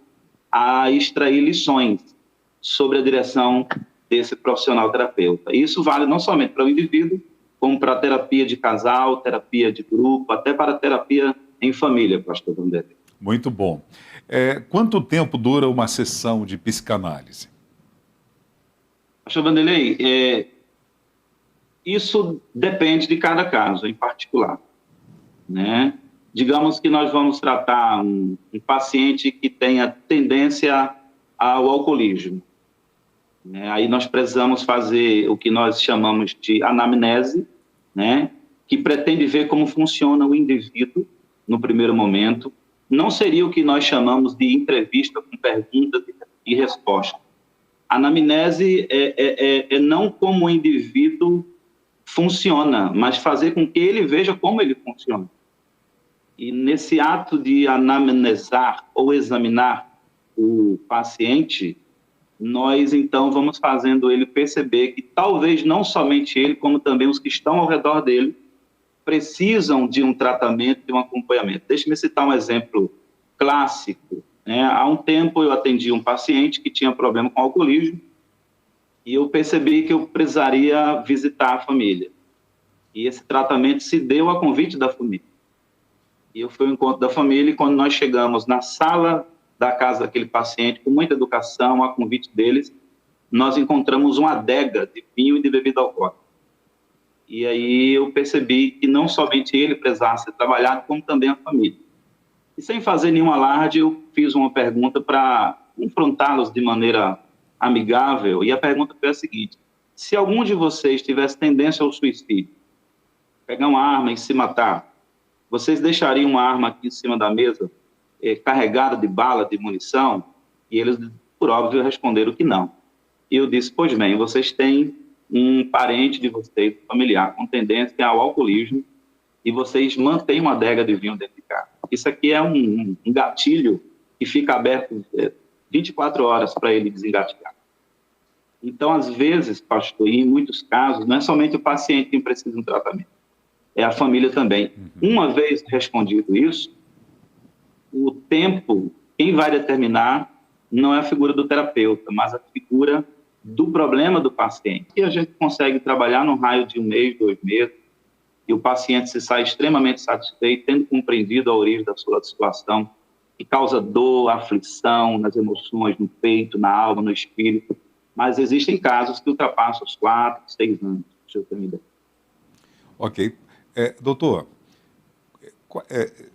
a extrair lições sobre a direção desse profissional terapeuta. E isso vale não somente para o indivíduo, como para a terapia de casal, terapia de grupo, até para a terapia em família, pastor Vanderlei. Muito bom. Quanto tempo dura uma sessão de psicanálise? Pastor Vanderlei, isso depende de cada caso em particular, né? Digamos que nós vamos tratar um paciente que tenha tendência ao alcoolismo, né? Aí nós precisamos fazer o que nós chamamos de anamnese, né? Que pretende ver como funciona o indivíduo no primeiro momento. Não seria o que nós chamamos de entrevista com perguntas e respostas. A anamnese é não como o indivíduo funciona, mas fazer com que ele veja como ele funciona. E nesse ato de anamnesar ou examinar o paciente, nós então vamos fazendo ele perceber que talvez não somente ele, como também os que estão ao redor dele, precisam de um tratamento, de um acompanhamento. Deixe-me citar um exemplo clássico. Há um tempo eu atendi um paciente que tinha problema com alcoolismo e eu percebi que eu precisaria visitar a família. E esse tratamento se deu a convite da família. E eu fui ao encontro da família e quando nós chegamos na sala da casa daquele paciente, com muita educação, a convite deles, nós encontramos uma adega de vinho e de bebida alcoólica. E aí eu percebi que não somente ele precisava ser trabalhado, como também a família. E sem fazer nenhum alarde, eu fiz uma pergunta para confrontá-los de maneira amigável. E a pergunta foi a seguinte: se algum de vocês tivesse tendência ao suicídio, pegar uma arma e se matar, vocês deixariam uma arma aqui em cima da mesa, carregada de bala, de munição? E eles, por óbvio, responderam que não. E eu disse: pois bem, vocês têm um parente de vocês, familiar, com tendência ao alcoolismo, e vocês mantêm uma adega de vinho dentro de casa. Isso aqui é um gatilho que fica aberto 24 horas para ele desengatilhar. Então, às vezes, pastor, e em muitos casos, não é somente o paciente que precisa de um tratamento, é a família também. Uma vez respondido isso, o tempo, quem vai determinar não é a figura do terapeuta, mas a figura do problema do paciente. E a gente consegue trabalhar num raio de 1 mês, 2 meses, e o paciente se sai extremamente satisfeito, tendo compreendido a origem da sua situação, que causa dor, aflição nas emoções, no peito, na alma, no espírito. Mas existem casos que ultrapassam os 4, 6 anos, deixa eu ter uma ideia. Ok. Doutor,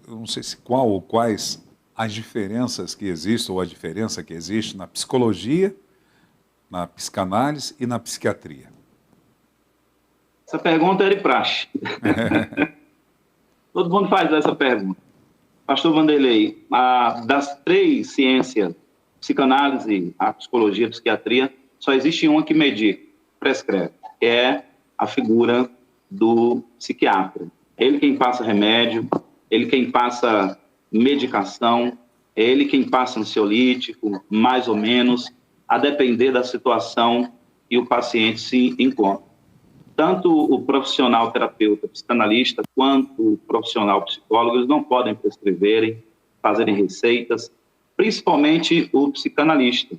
não sei se qual ou quais as diferenças que existem, ou a diferença que existe na psicologia, na psicanálise e na psiquiatria? Essa pergunta é de praxe. Todo mundo faz essa pergunta. Pastor Vanderlei, das 3 ciências, psicanálise, a psicologia, a psiquiatria, só existe uma que medica, prescreve, que é a figura do psiquiatra. Ele quem passa remédio, ele quem passa medicação, ele quem passa ansiolítico, mais ou menos, a depender da situação que o paciente se encontra. Tanto o profissional terapeuta, psicanalista, quanto o profissional psicólogo, eles não podem prescreverem, fazerem receitas, principalmente o psicanalista.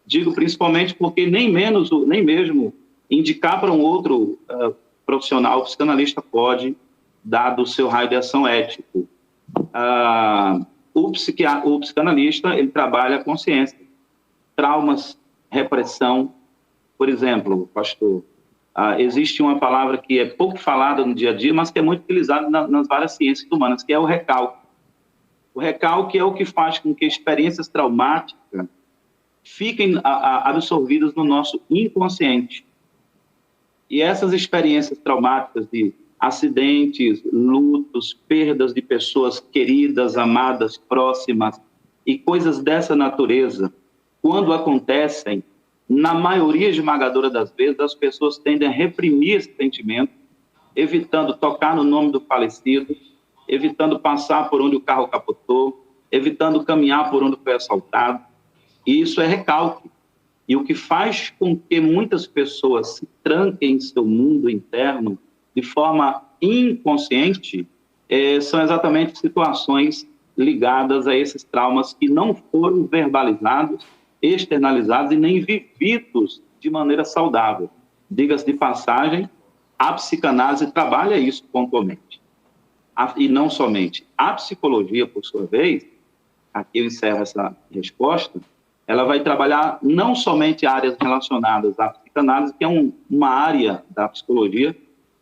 Digo principalmente porque nem mesmo indicar para um outro profissional, o psicanalista pode, dado o seu raio de ação ético. O psicanalista, ele trabalha a consciência, traumas, repressão. Por exemplo, pastor, existe uma palavra que é pouco falada no dia a dia, mas que é muito utilizada nas várias ciências humanas, que é o recalque. O recalque é o que faz com que experiências traumáticas fiquem absorvidas no nosso inconsciente. E essas experiências traumáticas de acidentes, lutos, perdas de pessoas queridas, amadas, próximas e coisas dessa natureza, quando acontecem, na maioria esmagadora das vezes, as pessoas tendem a reprimir esse sentimento, evitando tocar no nome do falecido, evitando passar por onde o carro capotou, evitando caminhar por onde foi assaltado. E isso é recalque. E o que faz com que muitas pessoas se tranquem em seu mundo interno de forma inconsciente são exatamente situações ligadas a esses traumas que não foram verbalizados, externalizados e nem vividos de maneira saudável. Diga-se de passagem, a psicanálise trabalha isso pontualmente. E não somente. A psicologia, por sua vez, aqui eu encerro essa resposta, ela vai trabalhar não somente áreas relacionadas à psicanálise, que é uma área da psicologia,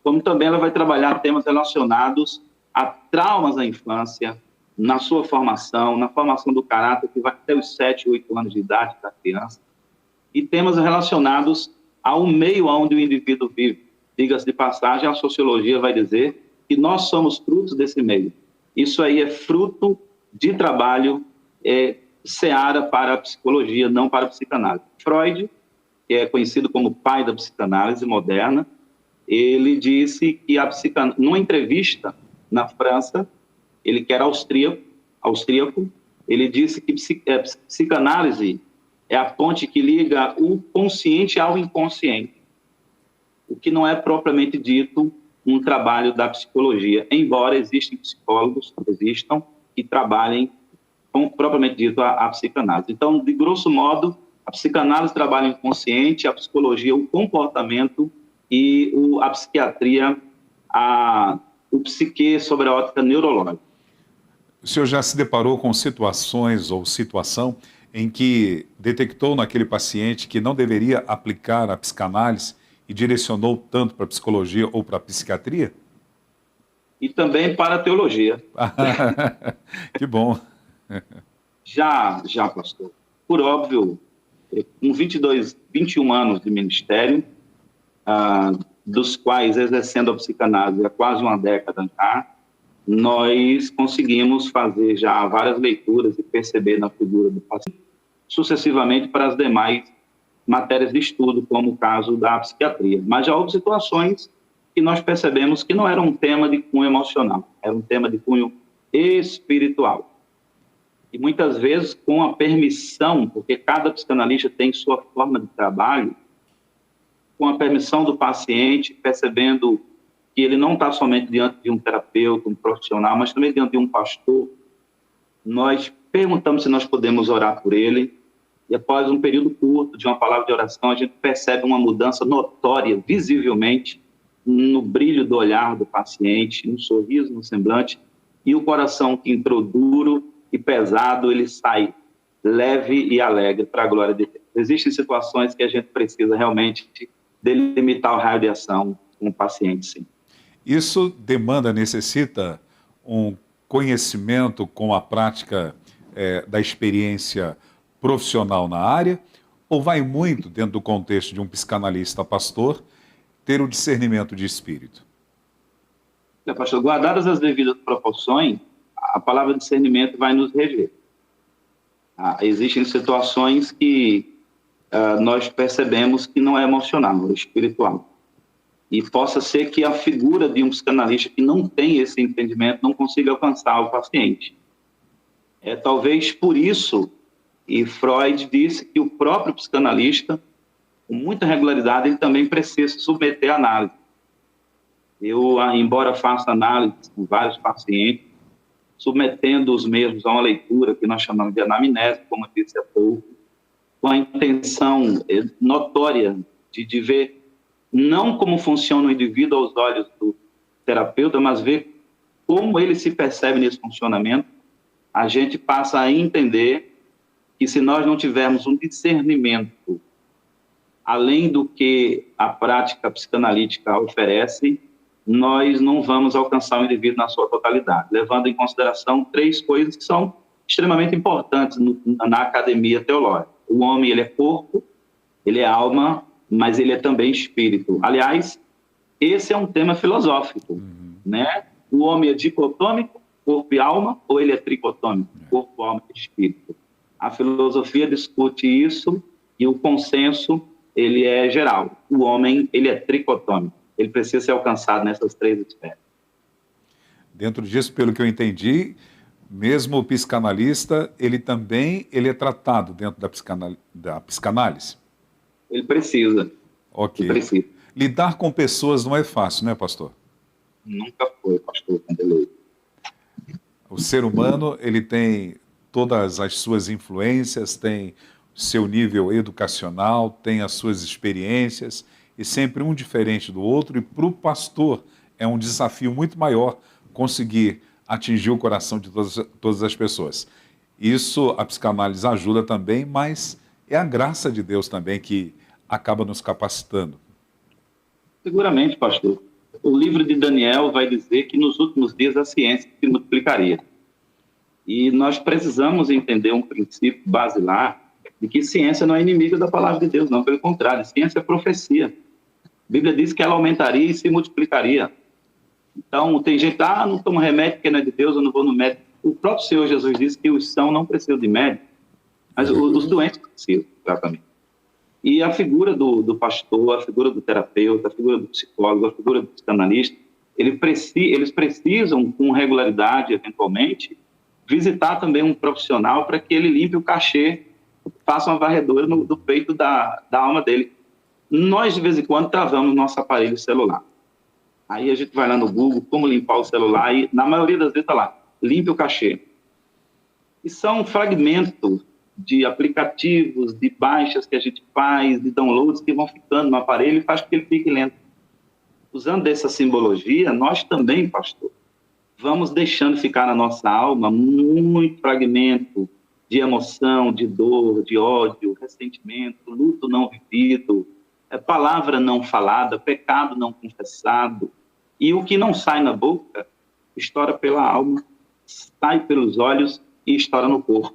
como também ela vai trabalhar temas relacionados a traumas da infância, na sua formação, na formação do caráter, que vai até os 7, 8 anos de idade da criança, e temas relacionados ao meio onde o indivíduo vive. Diga-se de passagem, a sociologia vai dizer que nós somos frutos desse meio. Isso aí é fruto de trabalho, seara para a psicologia, não para a psicanálise. Freud, que é conhecido como pai da psicanálise moderna, ele disse que numa entrevista na França, ele que era austríaco, ele disse que psicanálise é a ponte que liga o consciente ao inconsciente, o que não é propriamente dito um trabalho da psicologia, embora existam psicólogos que trabalhem com, propriamente dito, a psicanálise. Então, de grosso modo, a psicanálise trabalha o inconsciente, a psicologia o comportamento e a psiquiatria, o psique sobre a ótica neurológica. O senhor já se deparou com situações ou situação em que detectou naquele paciente que não deveria aplicar a psicanálise e direcionou tanto para a psicologia ou para a psiquiatria? E também para a teologia. Que bom. Já, pastor. Por óbvio, com 21 anos de ministério, dos quais exercendo a psicanálise há quase uma década já, nós conseguimos fazer já várias leituras e perceber na figura do paciente, sucessivamente para as demais matérias de estudo, como o caso da psiquiatria. Mas já houve situações que nós percebemos que não era um tema de cunho emocional, era um tema de cunho espiritual. E muitas vezes com a permissão, porque cada psicanalista tem sua forma de trabalho, com a permissão do paciente, percebendo que ele não está somente diante de um terapeuta, um profissional, mas também diante de um pastor, nós perguntamos se nós podemos orar por ele, e após um período curto de uma palavra de oração, a gente percebe uma mudança notória, visivelmente, no brilho do olhar do paciente, no sorriso, no semblante, e o coração que entrou duro e pesado, ele sai leve e alegre para a glória de Deus. Existem situações que a gente precisa realmente delimitar o raio de ação com o paciente, sim. Isso necessita um conhecimento com a prática da experiência profissional na área, ou vai muito, dentro do contexto de um psicanalista pastor, ter o discernimento de espírito? Pastor, guardadas as devidas proporções, a palavra discernimento vai nos reger. Existem situações que nós percebemos que não é emocional, é espiritual. E possa ser que a figura de um psicanalista que não tem esse entendimento não consiga alcançar o paciente. Talvez por isso, e Freud disse que o próprio psicanalista, com muita regularidade, ele também precisa se submeter à análise. Eu, embora faça análise com vários pacientes, submetendo os mesmos a uma leitura que nós chamamos de anamnese, como eu disse há pouco, com a intenção notória de ver não como funciona o indivíduo aos olhos do terapeuta, mas ver como ele se percebe nesse funcionamento, a gente passa a entender que se nós não tivermos um discernimento além do que a prática psicanalítica oferece, nós não vamos alcançar o indivíduo na sua totalidade, levando em consideração 3 coisas que são extremamente importantes na academia teológica. O homem, ele é corpo, ele é alma, mas ele é também espírito. Aliás, esse é um tema filosófico, né? O homem é dicotômico, corpo e alma, ou ele é tricotômico, corpo, alma e espírito? A filosofia discute isso e o consenso, ele é geral. O homem, ele é tricotômico. Ele precisa ser alcançado nessas 3 esferas. Dentro disso, pelo que eu entendi, mesmo o psicanalista, ele é tratado dentro da psicanálise? Ele precisa. Ok. Ele precisa. Lidar com pessoas não é fácil, não é, pastor? Nunca foi, pastor Vanderlei. O ser humano, ele tem todas as suas influências, tem seu nível educacional, tem as suas experiências, e sempre um diferente do outro, e para o pastor é um desafio muito maior conseguir atingir o coração de todas as pessoas. Isso a psicanálise ajuda também, mas é a graça de Deus também que acaba nos capacitando. Seguramente, pastor. O livro de Daniel vai dizer que nos últimos dias a ciência se multiplicaria. E nós precisamos entender um princípio basilar de que ciência não é inimiga da palavra de Deus, não, pelo contrário, ciência é profecia. A Bíblia diz que ela aumentaria e se multiplicaria. Então, tem gente, não tomo remédio porque não é de Deus, eu não vou no médico. O próprio Senhor Jesus disse que os sãos não precisam de médico, mas os doentes precisam, exatamente. E a figura do pastor, a figura do terapeuta, a figura do psicólogo, a figura do psicanalista, eles precisam, com regularidade, eventualmente, visitar também um profissional para que ele limpe o cachê, faça uma varredura do peito da alma dele. Nós, de vez em quando, travamos nosso aparelho celular. Aí a gente vai lá no Google, como limpar o celular, e na maioria das vezes está lá, limpe o cachê. E são fragmentos de aplicativos, de baixas que a gente faz, de downloads que vão ficando no aparelho e faz com que ele fique lento. Usando essa simbologia, nós também, pastor, vamos deixando ficar na nossa alma muito fragmento de emoção, de dor, de ódio, ressentimento, luto não vivido, palavra não falada, pecado não confessado. E o que não sai na boca, estoura pela alma, sai pelos olhos e estoura no corpo.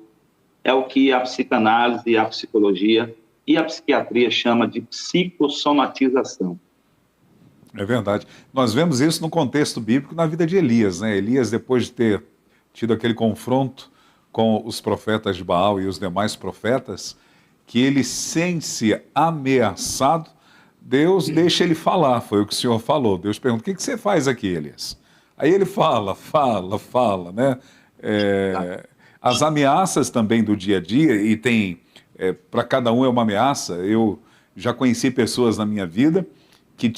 É o que a psicanálise, a psicologia e a psiquiatria chama de psicossomatização. É verdade. Nós vemos isso no contexto bíblico na vida de Elias, né? Elias, depois de ter tido aquele confronto com os profetas de Baal e os demais profetas, que ele sente-se ameaçado, Deus deixa ele falar, foi o que o Senhor falou. Deus pergunta, o que você faz aqui, Elias? Aí ele fala, né? As ameaças também do dia a dia, e tem, para cada um é uma ameaça. Eu já conheci pessoas na minha vida que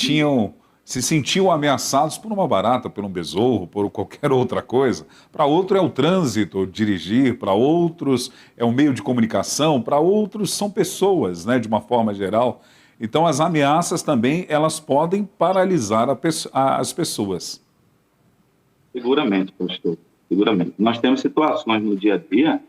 se sentiam ameaçados por uma barata, por um besouro, por qualquer outra coisa. Para outro é o trânsito, dirigir, para outros é um meio de comunicação, para outros são pessoas, né, de uma forma geral. Então as ameaças também, elas podem paralisar as pessoas. Seguramente, pastor, seguramente. Nós temos situações no dia a dia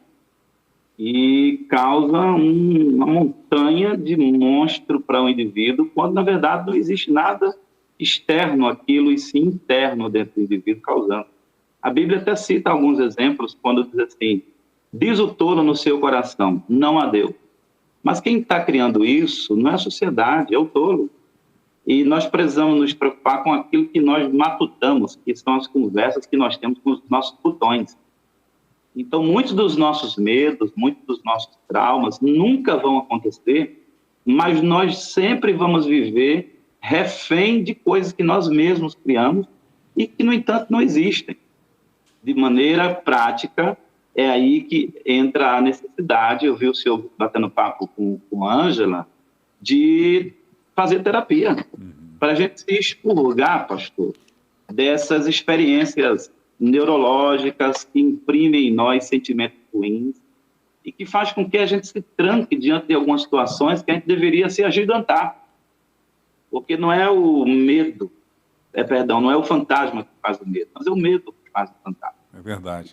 e causam uma montanha de monstro para um indivíduo, quando na verdade não existe nada externo àquilo e sim interno dentro do indivíduo causando. A Bíblia até cita alguns exemplos quando diz assim, diz o tolo no seu coração, não há Deus. Mas quem está criando isso não é a sociedade, é o tolo. E nós precisamos nos preocupar com aquilo que nós matutamos, que são as conversas que nós temos com os nossos botões. Então, muitos dos nossos medos, muitos dos nossos traumas nunca vão acontecer, mas nós sempre vamos viver refém de coisas que nós mesmos criamos e que, no entanto, não existem. De maneira prática, é aí que entra a necessidade, eu vi o senhor batendo papo com a Ângela, de fazer terapia, para a gente se expurgar, pastor, dessas experiências neurológicas que imprimem em nós sentimentos ruins e que faz com que a gente se tranque diante de algumas situações que a gente deveria se agigantar. Porque não é o medo, não é o fantasma que faz o medo, mas é o medo que faz o fantasma. É verdade.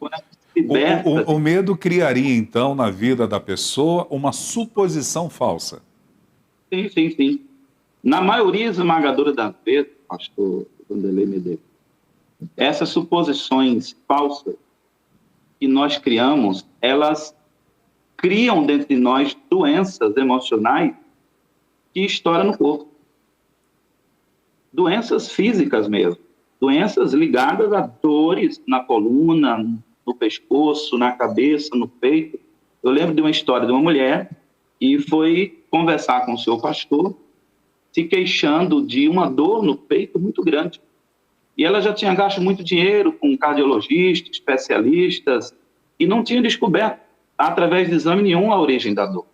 Liberta, o medo criaria, então, na vida da pessoa, uma suposição falsa. Sim. Na maioria esmagadora das vezes, pastor Vanderlei Medeiros, essas suposições falsas que nós criamos, elas criam dentro de nós doenças emocionais que estouram no corpo. Doenças físicas mesmo. Doenças ligadas a dores na coluna, no pescoço, na cabeça, no peito. Eu lembro de uma história de uma mulher que foi conversar com o seu pastor, se queixando de uma dor no peito muito grande. E ela já tinha gasto muito dinheiro com cardiologistas, especialistas, e não tinha descoberto, através de exame nenhum, a origem da dor.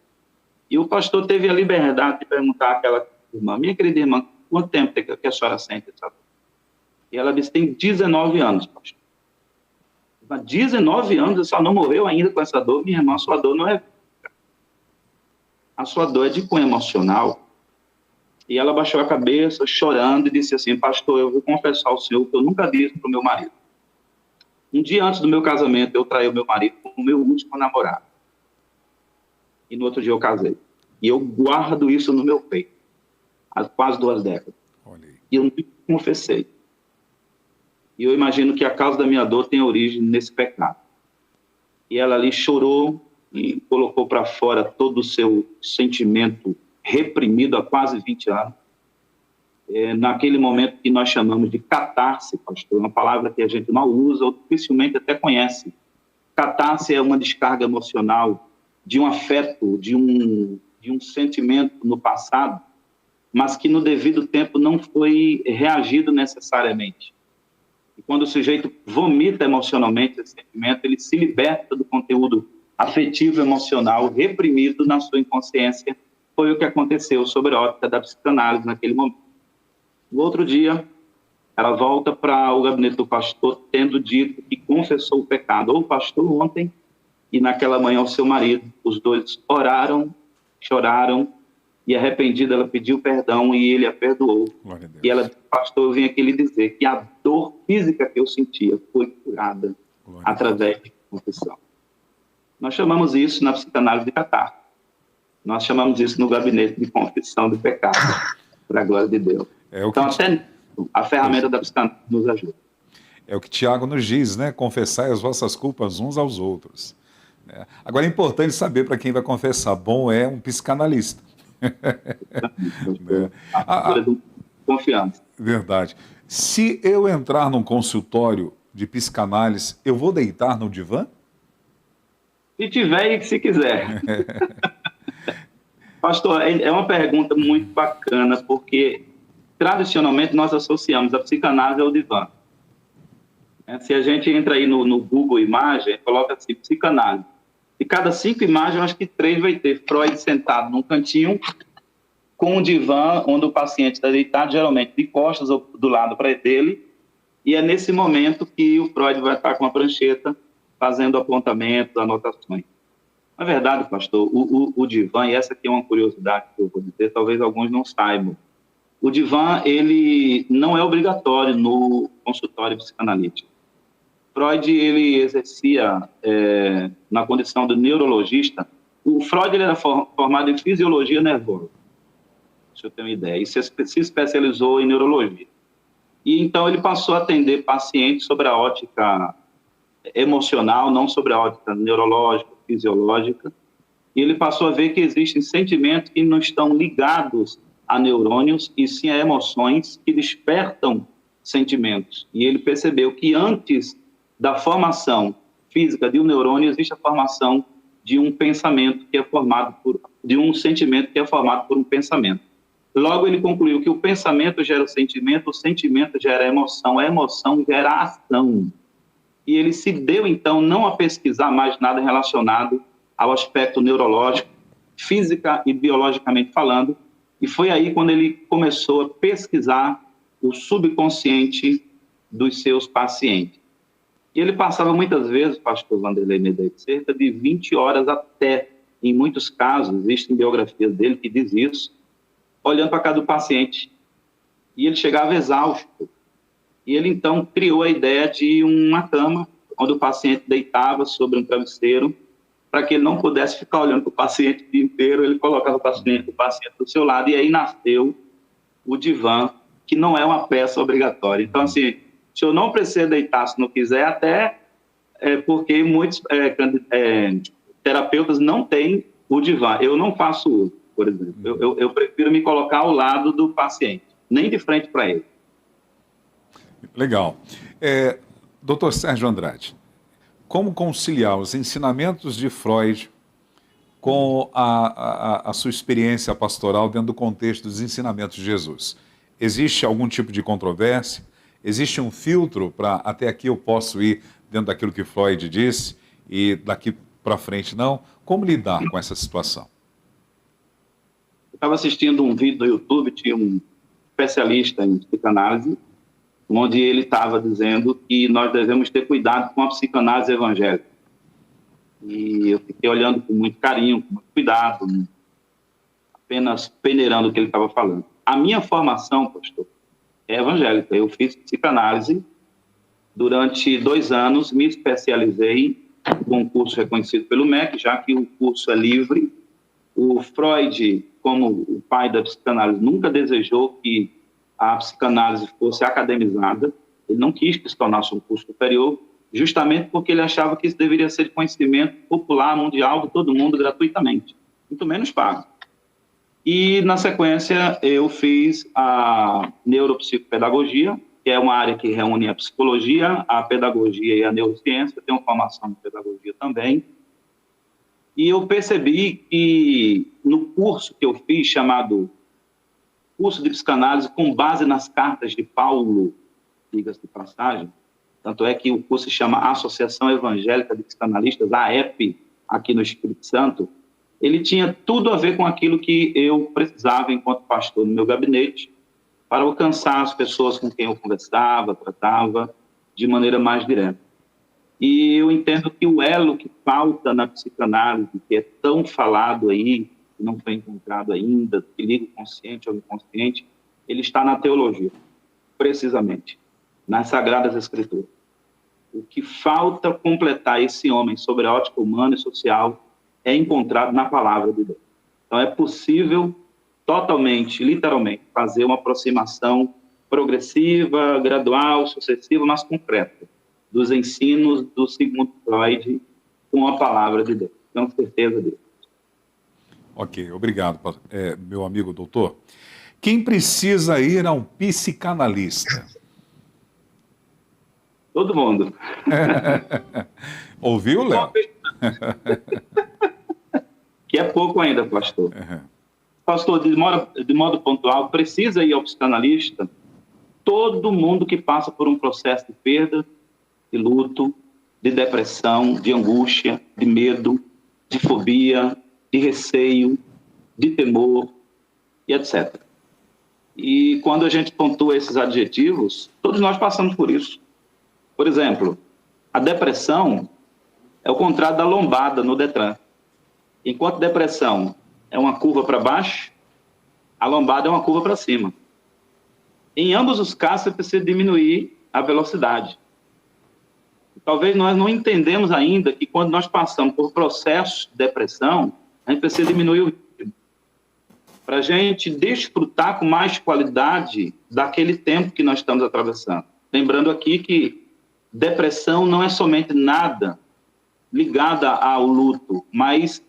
E o pastor teve a liberdade de perguntar àquela irmã, minha querida irmã, quanto tempo que a senhora sente essa dor? E ela disse, tem 19 anos, pastor. Há 19 anos, você só não morreu ainda com essa dor. Minha irmã, a sua dor não é... A sua dor é de cunho emocional. E ela baixou a cabeça, chorando, e disse assim: pastor, eu vou confessar ao senhor que eu nunca disse para o meu marido. Um dia antes do meu casamento, eu traí o meu marido com o meu último namorado. E no outro dia eu casei. E eu guardo isso no meu peito. Há quase 2 décadas. E eu nunca confessei. E eu imagino que a causa da minha dor tem origem nesse pecado. E ela ali chorou e colocou para fora todo o seu sentimento reprimido há quase 20 anos. Naquele momento que nós chamamos de catarse, pastor, uma palavra que a gente mal usa ou dificilmente até conhece. Catarse é uma descarga emocional de um afeto, de um sentimento no passado, mas que no devido tempo não foi reagido necessariamente. E quando o sujeito vomita emocionalmente esse sentimento, ele se liberta do conteúdo afetivo emocional reprimido na sua inconsciência. Foi o que aconteceu sobre a ótica da psicanálise naquele momento. No outro dia, ela volta para o gabinete do pastor, tendo dito que confessou o pecado. Ou o pastor ontem, e naquela manhã o seu marido. Os dois oraram, choraram, e arrependida ela pediu perdão e ele a perdoou. E ela disse: pastor, eu vim aqui lhe dizer que a dor física que eu sentia foi curada através de confissão. Nós chamamos isso na psicanálise de catarse. Nós chamamos isso no gabinete de confissão de pecado, para a glória de Deus. Então, até a ferramenta da psicanálise nos ajuda. É o que Tiago nos diz, né? Confessai as vossas culpas uns aos outros. Agora é importante saber para quem vai confessar. Bom é um psicanalista. Confiança. Verdade. Se eu entrar num consultório de psicanálise, eu vou deitar no divã? Se tiver e se quiser. Pastor, é uma pergunta muito bacana, porque tradicionalmente nós associamos a psicanálise ao divã. Se a gente entra aí no Google Imagem, coloca assim, psicanálise. De cada 5 imagens, eu acho que 3 vai ter Freud sentado num cantinho, com um divã onde o paciente está deitado, geralmente de costas ou do lado para dele, e é nesse momento que o Freud vai estar com a prancheta, fazendo apontamentos, anotações. Na verdade, pastor, o divã, e essa aqui é uma curiosidade que eu vou dizer, talvez alguns não saibam, o divã, ele não é obrigatório no consultório psicanalítico. Freud, ele exercia, na condição de neurologista, o Freud ele era formado em fisiologia nervosa, se eu tenho uma ideia, e se especializou em neurologia. E então ele passou a atender pacientes sobre a ótica emocional, não sobre a ótica neurológica, fisiológica, e ele passou a ver que existem sentimentos que não estão ligados a neurônios, e sim a emoções que despertam sentimentos. E ele percebeu que antes da formação física de um neurônio, existe a formação de um pensamento que é formado de um sentimento que é formado por um pensamento. Logo, ele concluiu que o pensamento gera o sentimento gera a emoção gera a ação. E ele se deu, então, não a pesquisar mais nada relacionado ao aspecto neurológico, física e biologicamente falando, e foi aí quando ele começou a pesquisar o subconsciente dos seus pacientes. E ele passava muitas vezes, pastor Vanderlei Medeiros, cerca de 20 horas até, em muitos casos, existem biografias dele que diz isso, olhando para a casa do paciente. E ele chegava exausto. E ele, então, criou a ideia de uma cama, onde o paciente deitava sobre um travesseiro, para que ele não pudesse ficar olhando para o paciente o dia inteiro, ele colocava o paciente do seu lado, e aí nasceu o divã, que não é uma peça obrigatória. Então, assim, se eu não precisar deitar, se não quiser, até porque muitos terapeutas não têm o divã. Eu não faço uso, por exemplo. Eu prefiro me colocar ao lado do paciente, nem de frente para ele. Legal. Dr. Sérgio Andrade, como conciliar os ensinamentos de Freud com a sua experiência pastoral dentro do contexto dos ensinamentos de Jesus? Existe algum tipo de controvérsia? Existe um filtro para até aqui eu posso ir dentro daquilo que Freud disse e daqui para frente não? Como lidar com essa situação? Eu estava assistindo um vídeo no YouTube, tinha um especialista em psicanálise, onde ele estava dizendo que nós devemos ter cuidado com a psicanálise evangélica. E eu fiquei olhando com muito carinho, com muito cuidado, apenas peneirando o que ele estava falando. A minha formação, pastor, é evangélica. Eu fiz psicanálise durante 2 anos, me especializei com um curso reconhecido pelo MEC, já que o curso é livre. O Freud, como o pai da psicanálise, nunca desejou que a psicanálise fosse academizada. Ele não quis que se tornasse um curso superior, justamente porque ele achava que isso deveria ser de conhecimento popular, mundial, de todo mundo, gratuitamente, muito menos pago. E, na sequência, eu fiz a neuropsicopedagogia, que é uma área que reúne a psicologia, a pedagogia e a neurociência. Eu tenho formação em pedagogia também. E eu percebi que, no curso que eu fiz, chamado Curso de Psicanálise, com base nas cartas de Paulo, diga-se de passagem, tanto é que o curso se chama Associação Evangélica de Psicanalistas, AEP, aqui no Espírito Santo, ele tinha tudo a ver com aquilo que eu precisava enquanto pastor no meu gabinete, para alcançar as pessoas com quem eu conversava, tratava, de maneira mais direta. E eu entendo que o elo que falta na psicanálise, que é tão falado aí, que não foi encontrado ainda, que liga o consciente ao inconsciente, ele está na teologia, precisamente, nas Sagradas Escrituras. O que falta completar esse homem sobre a ótica humana e social é encontrado na palavra de Deus. Então é possível totalmente, literalmente, fazer uma aproximação progressiva, gradual, sucessiva, mas concreta, dos ensinos do Sigmund Freud com a palavra de Deus. Tenho certeza disso. Ok, obrigado, meu amigo doutor. Quem precisa ir a um psicanalista? Todo mundo. Ouviu, Léo? Que é pouco ainda, pastor. Pastor, de modo pontual, precisa ir ao psicanalista todo mundo que passa por um processo de perda, de luto, de depressão, de angústia, de medo, de fobia, de receio, de temor e etc. E quando a gente pontua esses adjetivos, todos nós passamos por isso. Por exemplo, a depressão é o contrário da lombada no Detran. Enquanto depressão é uma curva para baixo, a lombada é uma curva para cima. Em ambos os casos, você precisa diminuir a velocidade. Talvez nós não entendemos ainda que quando nós passamos por processos de depressão, a gente precisa diminuir o ritmo, para a gente desfrutar com mais qualidade daquele tempo que nós estamos atravessando. Lembrando aqui que depressão não é somente nada ligada ao luto, mas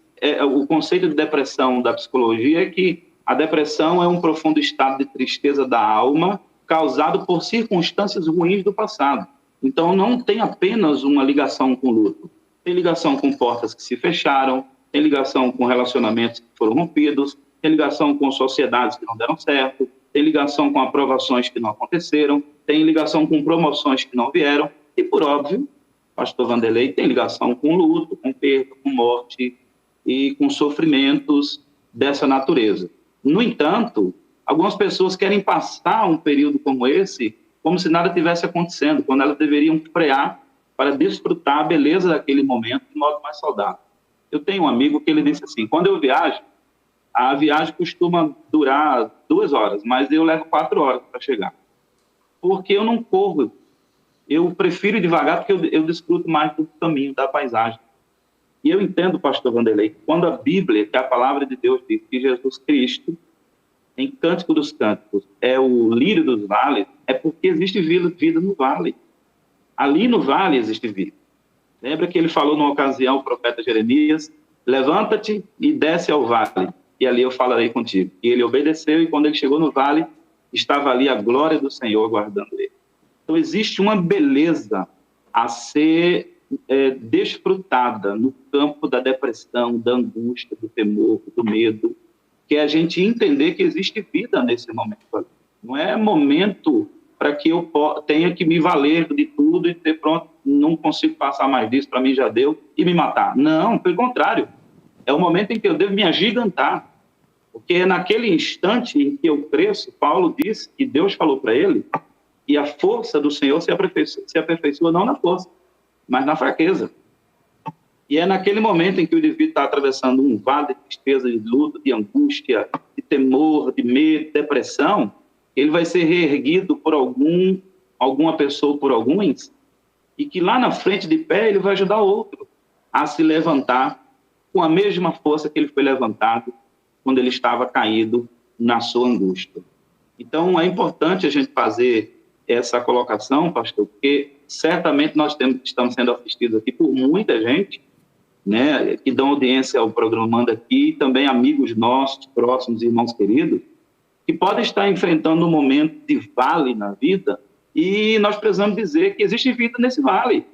o conceito de depressão da psicologia é que a depressão é um profundo estado de tristeza da alma causado por circunstâncias ruins do passado. Então, não tem apenas uma ligação com o luto. Tem ligação com portas que se fecharam, tem ligação com relacionamentos que foram rompidos, tem ligação com sociedades que não deram certo, tem ligação com aprovações que não aconteceram, tem ligação com promoções que não vieram, e, por óbvio, pastor Vanderlei, tem ligação com luto, com perda, com morte e com sofrimentos dessa natureza. No entanto, algumas pessoas querem passar um período como esse como se nada tivesse acontecendo, quando elas deveriam frear para desfrutar a beleza daquele momento de modo mais saudável. Eu tenho um amigo que ele disse assim, quando eu viajo, a viagem costuma durar 2 horas, mas eu levo 4 horas para chegar. Porque eu não corro. Eu prefiro ir devagar porque eu desfruto mais do caminho, da paisagem. E eu entendo, pastor Vanderlei, que quando a Bíblia, que é a palavra de Deus, diz que Jesus Cristo, em Cântico dos Cânticos, é o lírio dos vales, é porque existe vida no vale. Ali no vale existe vida. Lembra que ele falou numa ocasião, o profeta Jeremias, levanta-te e desce ao vale, e ali eu falarei contigo. E ele obedeceu, e quando ele chegou no vale, estava ali a glória do Senhor aguardando ele. Então existe uma beleza a ser desfrutada no campo da depressão, da angústia, do temor, do medo, que é a gente entender que existe vida nesse momento. Não é momento para que eu tenha que me valer de tudo e ter pronto, não consigo passar mais disso, para mim já deu, e me matar. Não, pelo contrário. É o momento em que eu devo me agigantar. Porque é naquele instante em que eu cresço, Paulo disse que Deus falou para ele E a força do Senhor se aperfeiçoa não na força, mas na fraqueza. E é naquele momento em que o indivíduo está atravessando um vale de tristeza, de luta, de angústia, de temor, de medo, de depressão, ele vai ser reerguido por alguma pessoa, por alguns, e que lá na frente de pé ele vai ajudar o outro a se levantar com a mesma força que ele foi levantado quando ele estava caído na sua angústia. Então, é importante a gente fazer essa colocação, pastor, porque certamente nós estamos sendo assistidos aqui por muita gente, né, que dão audiência ao programa Manda Aqui, e também amigos nossos, próximos, irmãos queridos, que podem estar enfrentando um momento de vale na vida, e nós precisamos dizer que existe vida nesse vale.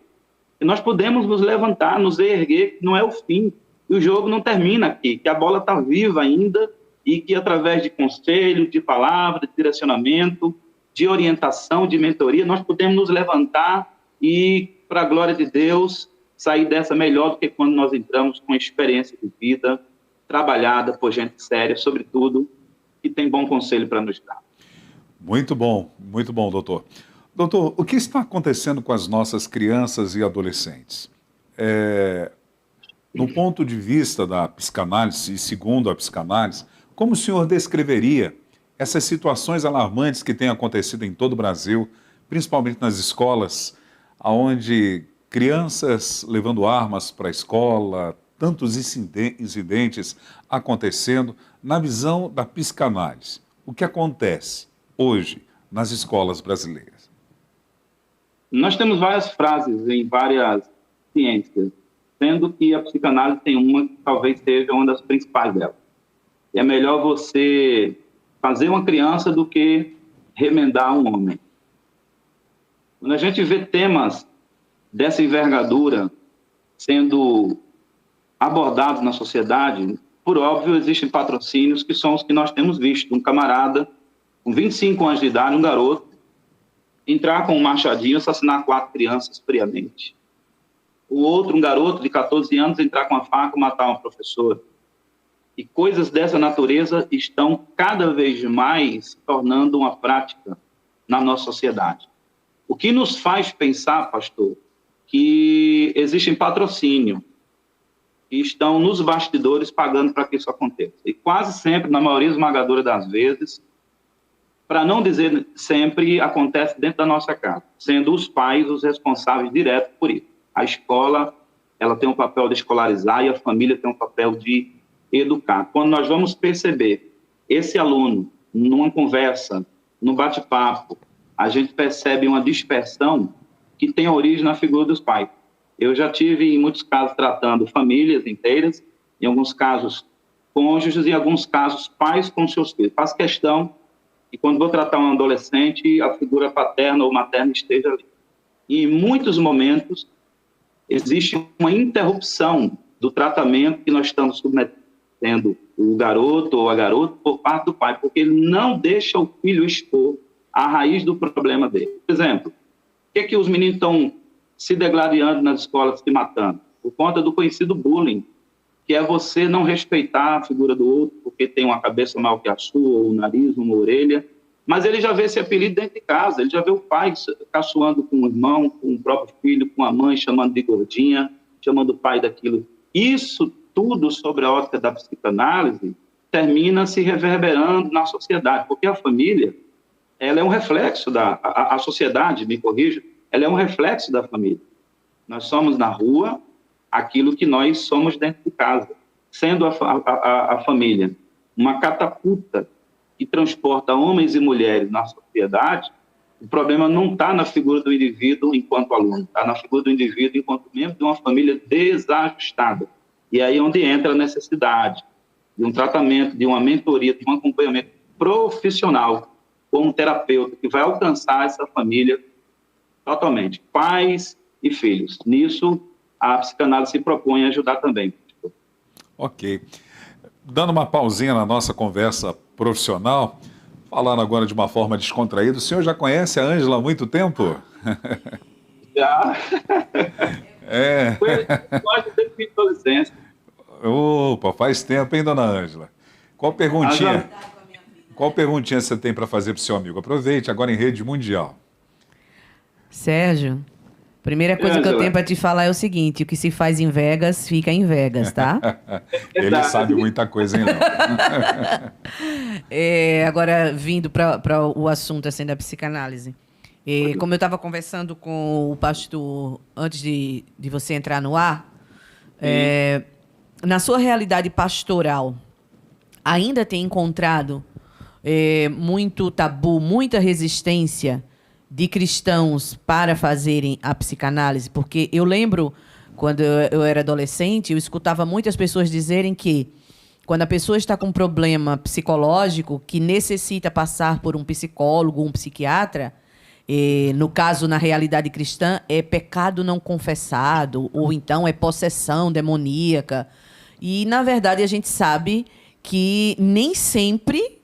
E nós podemos nos levantar, nos erguer, que não é o fim. E o jogo não termina aqui, que a bola está viva ainda, e que através de conselho, de palavra, de direcionamento, de orientação, de mentoria, nós podemos nos levantar e, para a glória de Deus, sair dessa melhor do que quando nós entramos com experiência de vida, trabalhada por gente séria, sobretudo, que tem bom conselho para nos dar. Muito bom, doutor. Doutor, o que está acontecendo com as nossas crianças e adolescentes? No ponto de vista da psicanálise, e segundo a psicanálise, como o senhor descreveria essas situações alarmantes que têm acontecido em todo o Brasil, principalmente nas escolas, onde crianças levando armas para a escola, tantos incidentes acontecendo, na visão da psicanálise? O que acontece hoje nas escolas brasileiras? Nós temos várias frases em várias ciências, sendo que a psicanálise tem uma que talvez seja uma das principais delas. É melhor você fazer uma criança do que remendar um homem. Quando a gente vê temas dessa envergadura sendo abordados na sociedade, por óbvio, existem patrocínios que são os que nós temos visto. Um camarada com 25 anos de idade, um garoto, entrar com um machadinho e assassinar 4 crianças friamente. O outro, um garoto de 14 anos, entrar com a faca e matar uma professora. E coisas dessa natureza estão cada vez mais se tornando uma prática na nossa sociedade. O que nos faz pensar, pastor, que existem patrocínio e estão nos bastidores pagando para que isso aconteça. E quase sempre, na maioria esmagadora das vezes, para não dizer sempre, acontece dentro da nossa casa, sendo os pais os responsáveis diretos por isso. A escola, ela tem um papel de escolarizar e a família tem um papel de educar. Quando nós vamos perceber esse aluno numa conversa, num bate-papo, a gente percebe uma dispersão que tem origem na figura dos pais. Eu já tive, em muitos casos, tratando famílias inteiras, em alguns casos, cônjuges, e em alguns casos, pais com seus filhos. Faço questão que, quando vou tratar um adolescente, a figura paterna ou materna esteja ali. E, em muitos momentos, existe uma interrupção do tratamento que nós estamos submetendo o garoto ou a garota por parte do pai, porque ele não deixa o filho expor a raiz do problema dele. Por exemplo, por que é que os meninos estão se degladiando nas escolas, se matando? Por conta do conhecido bullying, que é você não respeitar a figura do outro, porque tem uma cabeça maior que a sua, ou um nariz, uma orelha, mas ele já vê esse apelido dentro de casa, ele já vê o pai caçoando com o irmão, com o próprio filho, com a mãe, chamando de gordinha, chamando o pai daquilo. Isso tudo, sobre a ótica da psicanálise, termina se reverberando na sociedade, porque a família, ela é um reflexo a sociedade, me corrija, ela é um reflexo da família. Nós somos na rua aquilo que nós somos dentro de casa, sendo a família uma catapulta que transporta homens e mulheres na sociedade. O problema não está na figura do indivíduo enquanto aluno, está na figura do indivíduo enquanto membro de uma família desajustada. E aí é onde entra a necessidade de um tratamento, de uma mentoria, de um acompanhamento profissional, como terapeuta, que vai alcançar essa família totalmente, pais e filhos. Nisso, a psicanálise se propõe a ajudar também. Ok. Dando uma pausinha na nossa conversa profissional, falando agora de uma forma descontraída, o senhor já conhece a Ângela há muito tempo? Já. É. Foi quase desde a adolescência. Opa, faz tempo, hein, dona Ângela? Qual perguntinha você tem para fazer para o seu amigo? Aproveite, agora em rede mundial. Sérgio, primeira coisa que eu tenho para te falar é o seguinte: o que se faz em Vegas, fica em Vegas, tá? Ele sabe muita coisa, hein, Léo? Agora, vindo para o assunto assim, da psicanálise. Como eu estava conversando com o pastor antes de você entrar no ar, na sua realidade pastoral, ainda tem encontrado muito tabu, muita resistência de cristãos para fazerem a psicanálise? Porque eu lembro, quando eu era adolescente, eu escutava muitas pessoas dizerem que quando a pessoa está com um problema psicológico que necessita passar por um psicólogo, um psiquiatra, no caso, na realidade cristã, é pecado não confessado, ou então é possessão demoníaca. E, na verdade, a gente sabe que nem sempre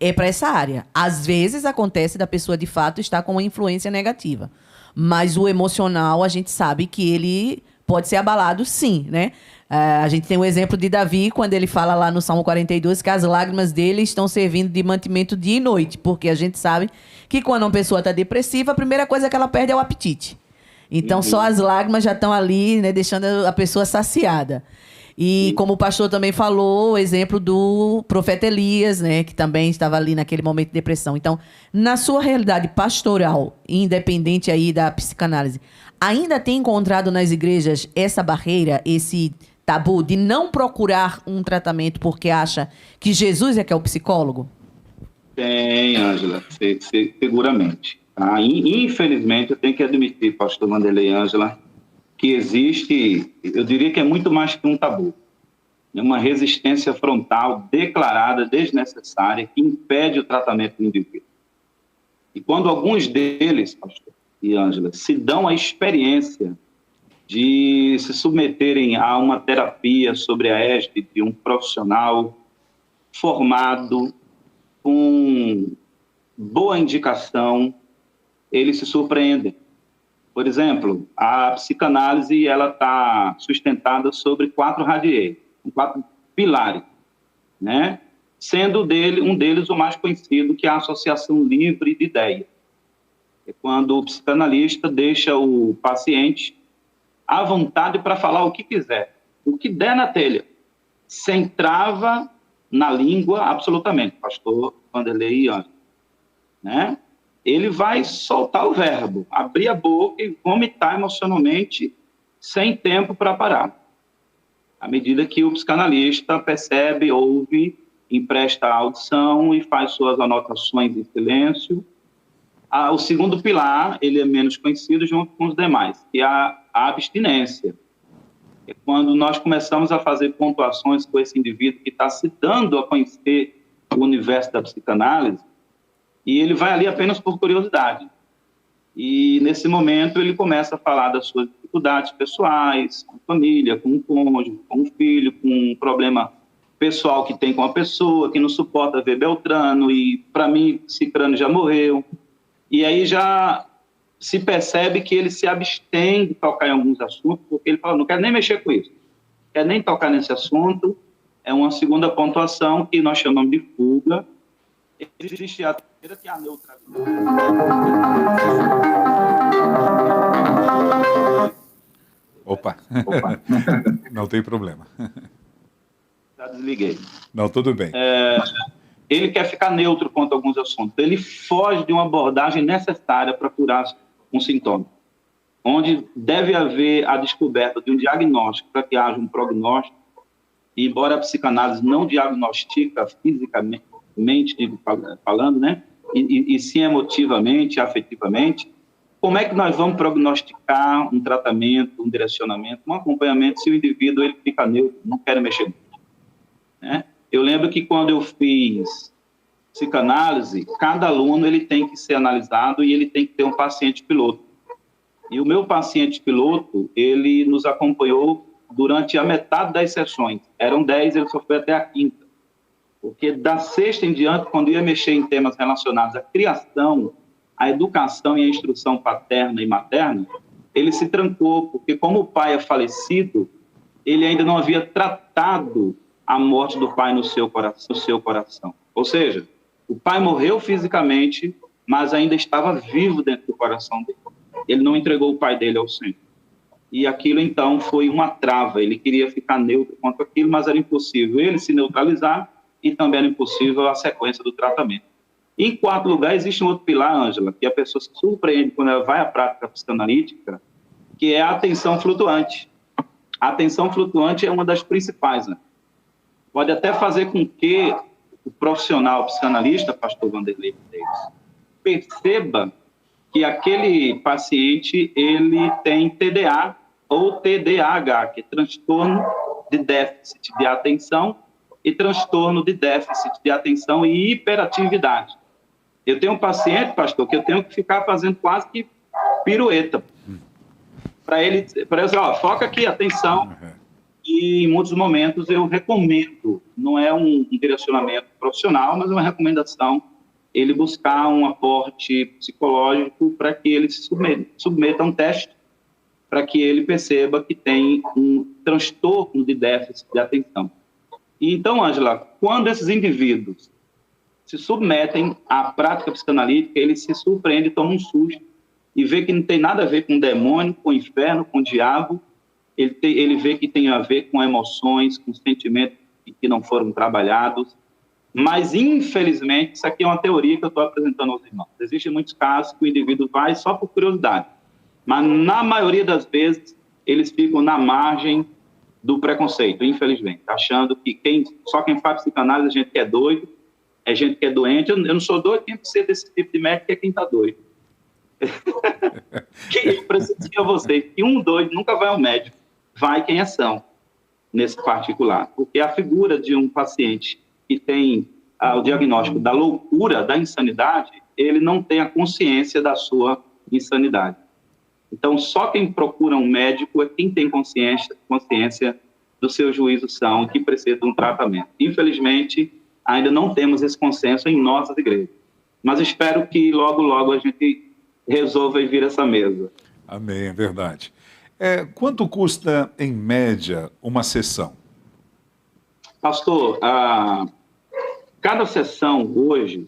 é para essa área. Às vezes acontece da pessoa, de fato, estar com uma influência negativa. Mas o emocional, a gente sabe que ele pode ser abalado, sim, né? A gente tem o exemplo de Davi, quando ele fala lá no Salmo 42, que as lágrimas dele estão servindo de mantimento dia e noite, porque a gente sabe que quando uma pessoa está depressiva, a primeira coisa que ela perde é o apetite. Então, só as lágrimas já estão ali, né, deixando a pessoa saciada. E como o pastor também falou, o exemplo do profeta Elias, né, que também estava ali naquele momento de depressão. Então, na sua realidade pastoral, independente aí da psicanálise, ainda tem encontrado nas igrejas essa barreira, esse tabu de não procurar um tratamento porque acha que Jesus é que é o psicólogo? Tem, Ângela, seguramente. Infelizmente, eu tenho que admitir, pastor Vanderlei e Ângela, que existe, eu diria que é muito mais que um tabu. É uma resistência frontal declarada, desnecessária, que impede o tratamento do indivíduo. E quando alguns deles, pastor e Ângela, se dão a experiência de se submeterem a uma terapia sobre a égide de um profissional formado, com boa indicação, eles se surpreendem. Por exemplo, a psicanálise ela está sustentada sobre 4 radieiros, 4 pilares, né? Sendo um deles o mais conhecido, que é a associação livre de ideias. É quando o psicanalista deixa o paciente à vontade para falar o que quiser, o que der na telha, sem trava na língua, absolutamente, pastor Vanderlei e Ângela, né? Ele vai soltar o verbo, abrir a boca e vomitar emocionalmente, sem tempo para parar. À medida que o psicanalista percebe, ouve, empresta a audição e faz suas anotações em silêncio. O segundo pilar, ele é menos conhecido junto com os demais, que é a abstinência. É quando nós começamos a fazer pontuações com esse indivíduo que está se dando a conhecer o universo da psicanálise, e ele vai ali apenas por curiosidade. E, nesse momento, ele começa a falar das suas dificuldades pessoais, com a família, com o cônjuge, com o filho, com um problema pessoal que tem com a pessoa, que não suporta ver Beltrano, e, para mim, Cicrano já morreu. E aí já se percebe que ele se abstém de tocar em alguns assuntos, porque ele fala, não quero nem mexer com isso, não quero nem tocar nesse assunto. É uma segunda pontuação que nós chamamos de fuga. Existe a terceira, que é a neutralidade. Opa. Não tem problema. Já desliguei. Não, tudo bem. Ele quer ficar neutro quanto a alguns assuntos. Ele foge de uma abordagem necessária para curar um sintoma, onde deve haver a descoberta de um diagnóstico para que haja um prognóstico. E, embora a psicanálise não diagnostica fisicamente falando, né? E sim emotivamente, afetivamente, como é que nós vamos prognosticar um tratamento, um direcionamento, um acompanhamento se o indivíduo ele fica neutro, não quer mexer muito, né? Eu lembro que quando eu fiz psicanálise, cada aluno ele tem que ser analisado e ele tem que ter um paciente piloto. E o meu paciente piloto, ele nos acompanhou durante a metade das sessões. Eram 10, ele só foi até a 5ª. Porque da 6ª em diante, quando ia mexer em temas relacionados à criação, à educação e à instrução paterna e materna, ele se trancou, porque como o pai é falecido, ele ainda não havia tratado a morte do pai no seu coração. Ou seja, o pai morreu fisicamente, mas ainda estava vivo dentro do coração dele. ele não entregou o pai dele ao Senhor. E aquilo, então, foi uma trava. Ele queria ficar neutro quanto aquilo, mas era impossível ele se neutralizar e também era impossível a sequência do tratamento. Em quarto lugar, existe um outro pilar, Ângela, que a pessoa se surpreende quando ela vai à prática psicanalítica, que é a atenção flutuante. A atenção flutuante é uma das principais, né? Pode até fazer com que o profissional psicanalista, pastor Vanderlei, perceba que aquele paciente ele tem TDA ou TDAH, que é transtorno de déficit de atenção e transtorno de déficit de atenção e hiperatividade. Eu tenho um paciente, pastor, que eu tenho que ficar fazendo quase que pirueta para ele dizer, ó, foca aqui, atenção. E em muitos momentos eu recomendo, não é um direcionamento profissional, mas é uma recomendação, ele buscar um aporte psicológico para que ele se submeta a um teste, para que ele perceba que tem um transtorno de déficit de atenção. E então, Ângela, quando esses indivíduos se submetem à prática psicanalítica, ele se surpreende, toma um susto e vê que não tem nada a ver com o demônio, com o inferno, com o diabo. Ele vê que tem a ver com emoções, com sentimentos que não foram trabalhados. Mas, infelizmente, isso aqui é uma teoria que eu estou apresentando aos irmãos. Existem muitos casos que o indivíduo vai só por curiosidade. Mas, na maioria das vezes, eles ficam na margem do preconceito, infelizmente. Achando que só quem faz psicanálise é gente que é doido, é gente que é doente. Eu não sou doido, quem precisa desse tipo de médico é quem está doido. Eu preciso dizer a vocês que um doido nunca vai ao médico. Vai quem é são, nesse particular. Porque a figura de um paciente que tem o diagnóstico da loucura, da insanidade, ele não tem a consciência da sua insanidade. Então, só quem procura um médico é quem tem consciência do seu juízo são, que precisa de um tratamento. Infelizmente, ainda não temos esse consenso em nossas igrejas. Mas espero que logo, logo a gente resolva vir essa mesa. Amém, é verdade. Quanto custa, em média, uma sessão? Pastor, cada sessão hoje,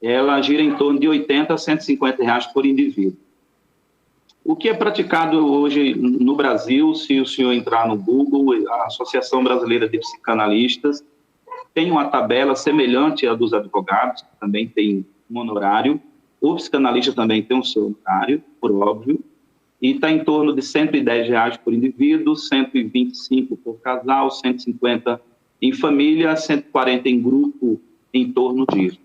ela gira em torno de 80 a 150 reais por indivíduo. O que é praticado hoje no Brasil, se o senhor entrar no Google, a Associação Brasileira de Psicanalistas tem uma tabela semelhante à dos advogados, que também tem um honorário. O psicanalista também tem o seu honorário, por óbvio. E está em torno de R$110 por indivíduo, 125 por casal, 150 em família, 140 em grupo, em torno disso,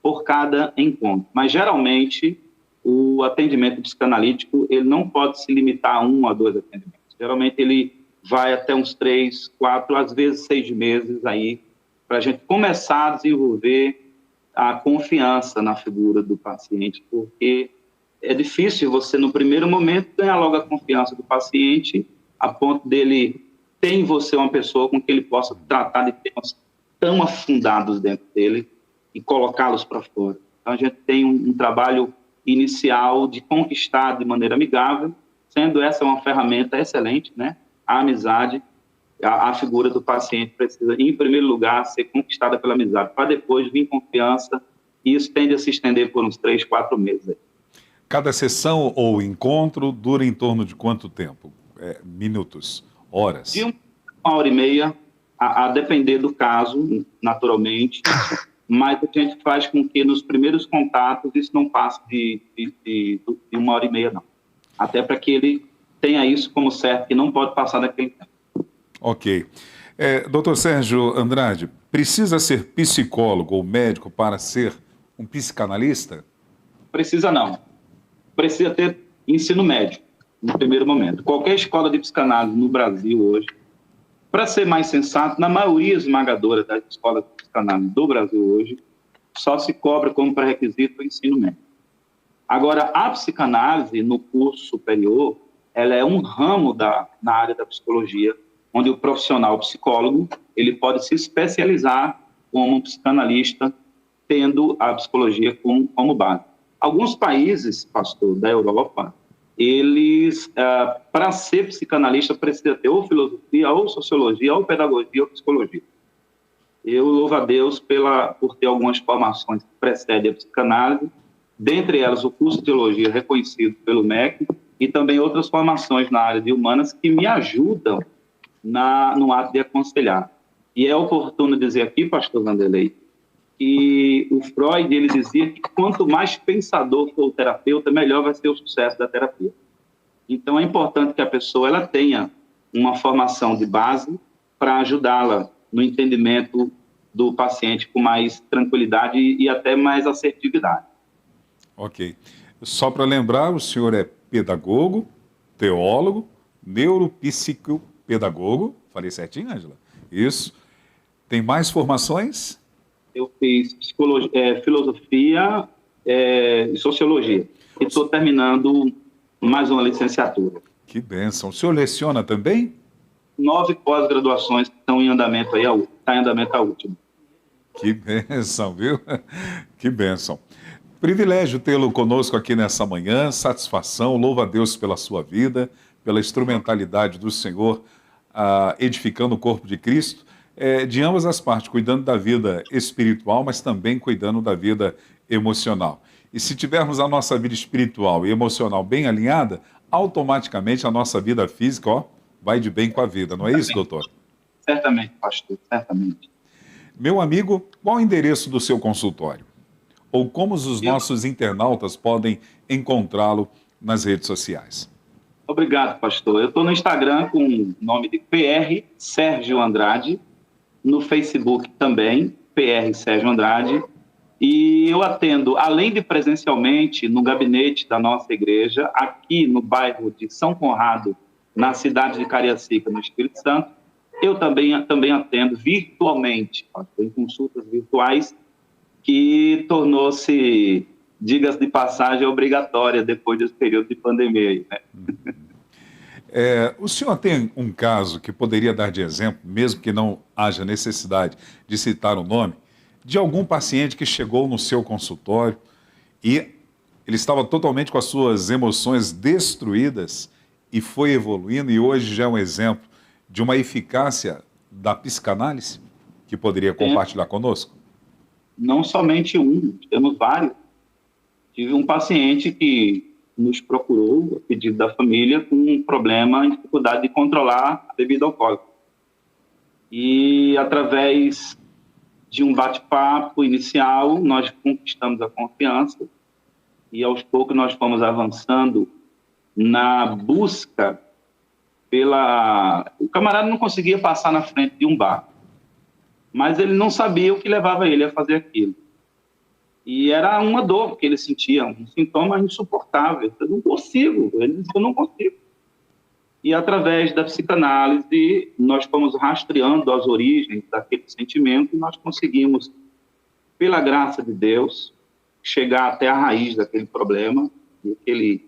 por cada encontro. Mas, geralmente, o atendimento psicanalítico ele não pode se limitar a 1 a 2 atendimentos. Geralmente, ele vai até uns 3, 4, às vezes 6 meses aí, para a gente começar a desenvolver a confiança na figura do paciente, porque é difícil você, no primeiro momento, ganhar logo a confiança do paciente, a ponto dele ter em você uma pessoa com que ele possa tratar de temas tão afundados dentro dele e colocá-los para fora. Então, a gente tem um trabalho inicial de conquistar de maneira amigável, sendo essa uma ferramenta excelente, né? A amizade, a figura do paciente precisa, em primeiro lugar, ser conquistada pela amizade, para depois vir confiança, e isso tende a se estender por uns 3, 4 meses. Cada sessão ou encontro dura em torno de quanto tempo? Minutos? Horas? De 1 hora e meia, a depender do caso, naturalmente, mas a gente faz com que nos primeiros contatos isso não passe de 1 hora e meia, não. Até para que ele tenha isso como certo, que não pode passar daquele tempo. Ok. Dr. Sérgio Andrade, precisa ser psicólogo ou médico para ser um psicanalista? Precisa não. Precisa ter ensino médio, no primeiro momento. Qualquer escola de psicanálise no Brasil hoje, para ser mais sensato, na maioria esmagadora das escolas de psicanálise do Brasil hoje, só se cobra como pré-requisito o ensino médio. Agora, a psicanálise no curso superior, ela é um ramo na área da psicologia, onde o profissional psicólogo ele pode se especializar como um psicanalista, tendo a psicologia como base. Alguns países, pastor, da Europa, eles, para ser psicanalista, precisa ter ou filosofia, ou sociologia, ou pedagogia, ou psicologia. Eu louvo a Deus por ter algumas formações que precedem a psicanálise, dentre elas o curso de teologia reconhecido pelo MEC e também outras formações na área de humanas que me ajudam no ato de aconselhar. E é oportuno dizer aqui, pastor Vanderlei, que o Freud ele dizia que quanto mais pensador for o terapeuta, melhor vai ser o sucesso da terapia. Então é importante que a pessoa ela tenha uma formação de base para ajudá-la no entendimento do paciente com mais tranquilidade e até mais assertividade. Ok. Só para lembrar, o senhor é pedagogo, teólogo, neuropsicopedagogo. Falei certinho, Ângela? Isso. Tem mais formações? Eu fiz filosofia e sociologia. E estou terminando mais uma licenciatura. Que bênção. O senhor leciona também? 9 pós-graduações que estão em andamento aí, está em andamento a última. Que bênção, viu? Que bênção. Privilégio tê-lo conosco aqui nessa manhã, satisfação, louvo a Deus pela sua vida, pela instrumentalidade do Senhor, edificando o corpo de Cristo, de ambas as partes, cuidando da vida espiritual, mas também cuidando da vida emocional. E se tivermos a nossa vida espiritual e emocional bem alinhada, automaticamente a nossa vida física, vai de bem com a vida, não é isso, doutor? Certamente, pastor, certamente. Meu amigo, qual o endereço do seu consultório? Ou como os nossos internautas podem encontrá-lo nas redes sociais? Obrigado, pastor. Eu estou no Instagram com o nome de PR Sérgio Andrade, no Facebook também, PR Sérgio Andrade, e eu atendo, além de presencialmente, no gabinete da nossa igreja, aqui no bairro de São Conrado, na cidade de Cariacica, no Espírito Santo, eu também atendo virtualmente, em consultas virtuais, que tornou-se, diga-se de passagem, obrigatória depois desse período de pandemia aí, né? O senhor tem um caso que poderia dar de exemplo, mesmo que não haja necessidade de citar o nome, de algum paciente que chegou no seu consultório e ele estava totalmente com as suas emoções destruídas e foi evoluindo e hoje já é um exemplo de uma eficácia da psicanálise que poderia compartilhar conosco? Não somente um, temos vários. Tive um paciente que nos procurou, a pedido da família, com um problema em dificuldade de controlar a bebida alcoólica. E, através de um bate-papo inicial, nós conquistamos a confiança e, aos poucos, nós fomos avançando na busca pela... O camarada não conseguia passar na frente de um bar, mas ele não sabia o que levava ele a fazer aquilo. E era uma dor que ele sentia, um sintoma insuportável. Eu não consigo, ele disse, eu não consigo. E através da psicanálise, nós fomos rastreando as origens daquele sentimento e nós conseguimos, pela graça de Deus, chegar até a raiz daquele problema. E aquele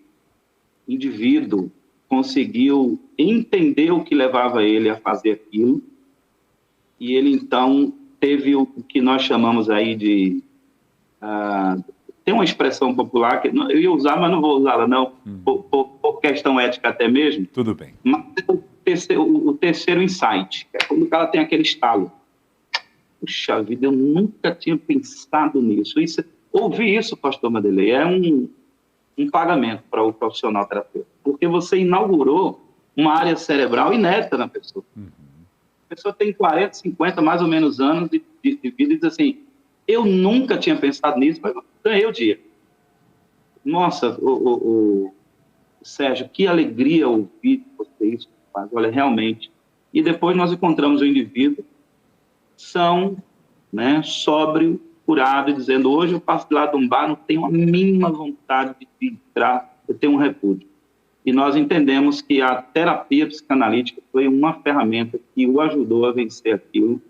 indivíduo conseguiu entender o que levava ele a fazer aquilo. E ele, então, teve o que nós chamamos aí de... tem uma expressão popular que eu ia usar, mas não vou usá-la, não, por questão ética até mesmo. Tudo bem. Mas o terceiro insight, que é quando o cara tem aquele estalo. Puxa vida, eu nunca tinha pensado nisso. Ouvir isso, pastor Vanderlei, é um pagamento para o profissional terapeuta, porque você inaugurou uma área cerebral inédita na pessoa. A pessoa tem 40, 50, mais ou menos anos de vida e diz assim, eu nunca tinha pensado nisso, mas ganhei o dia. Nossa, Sérgio, que alegria ouvir você isso, faz. Olha, realmente. E depois nós encontramos o indivíduo são, né, sóbrio, curado, dizendo, hoje eu passo de lá de um bar, não tenho a mínima vontade de entrar, eu tenho um repúdio. E nós entendemos que a terapia psicanalítica foi uma ferramenta que o ajudou a vencer aquilo,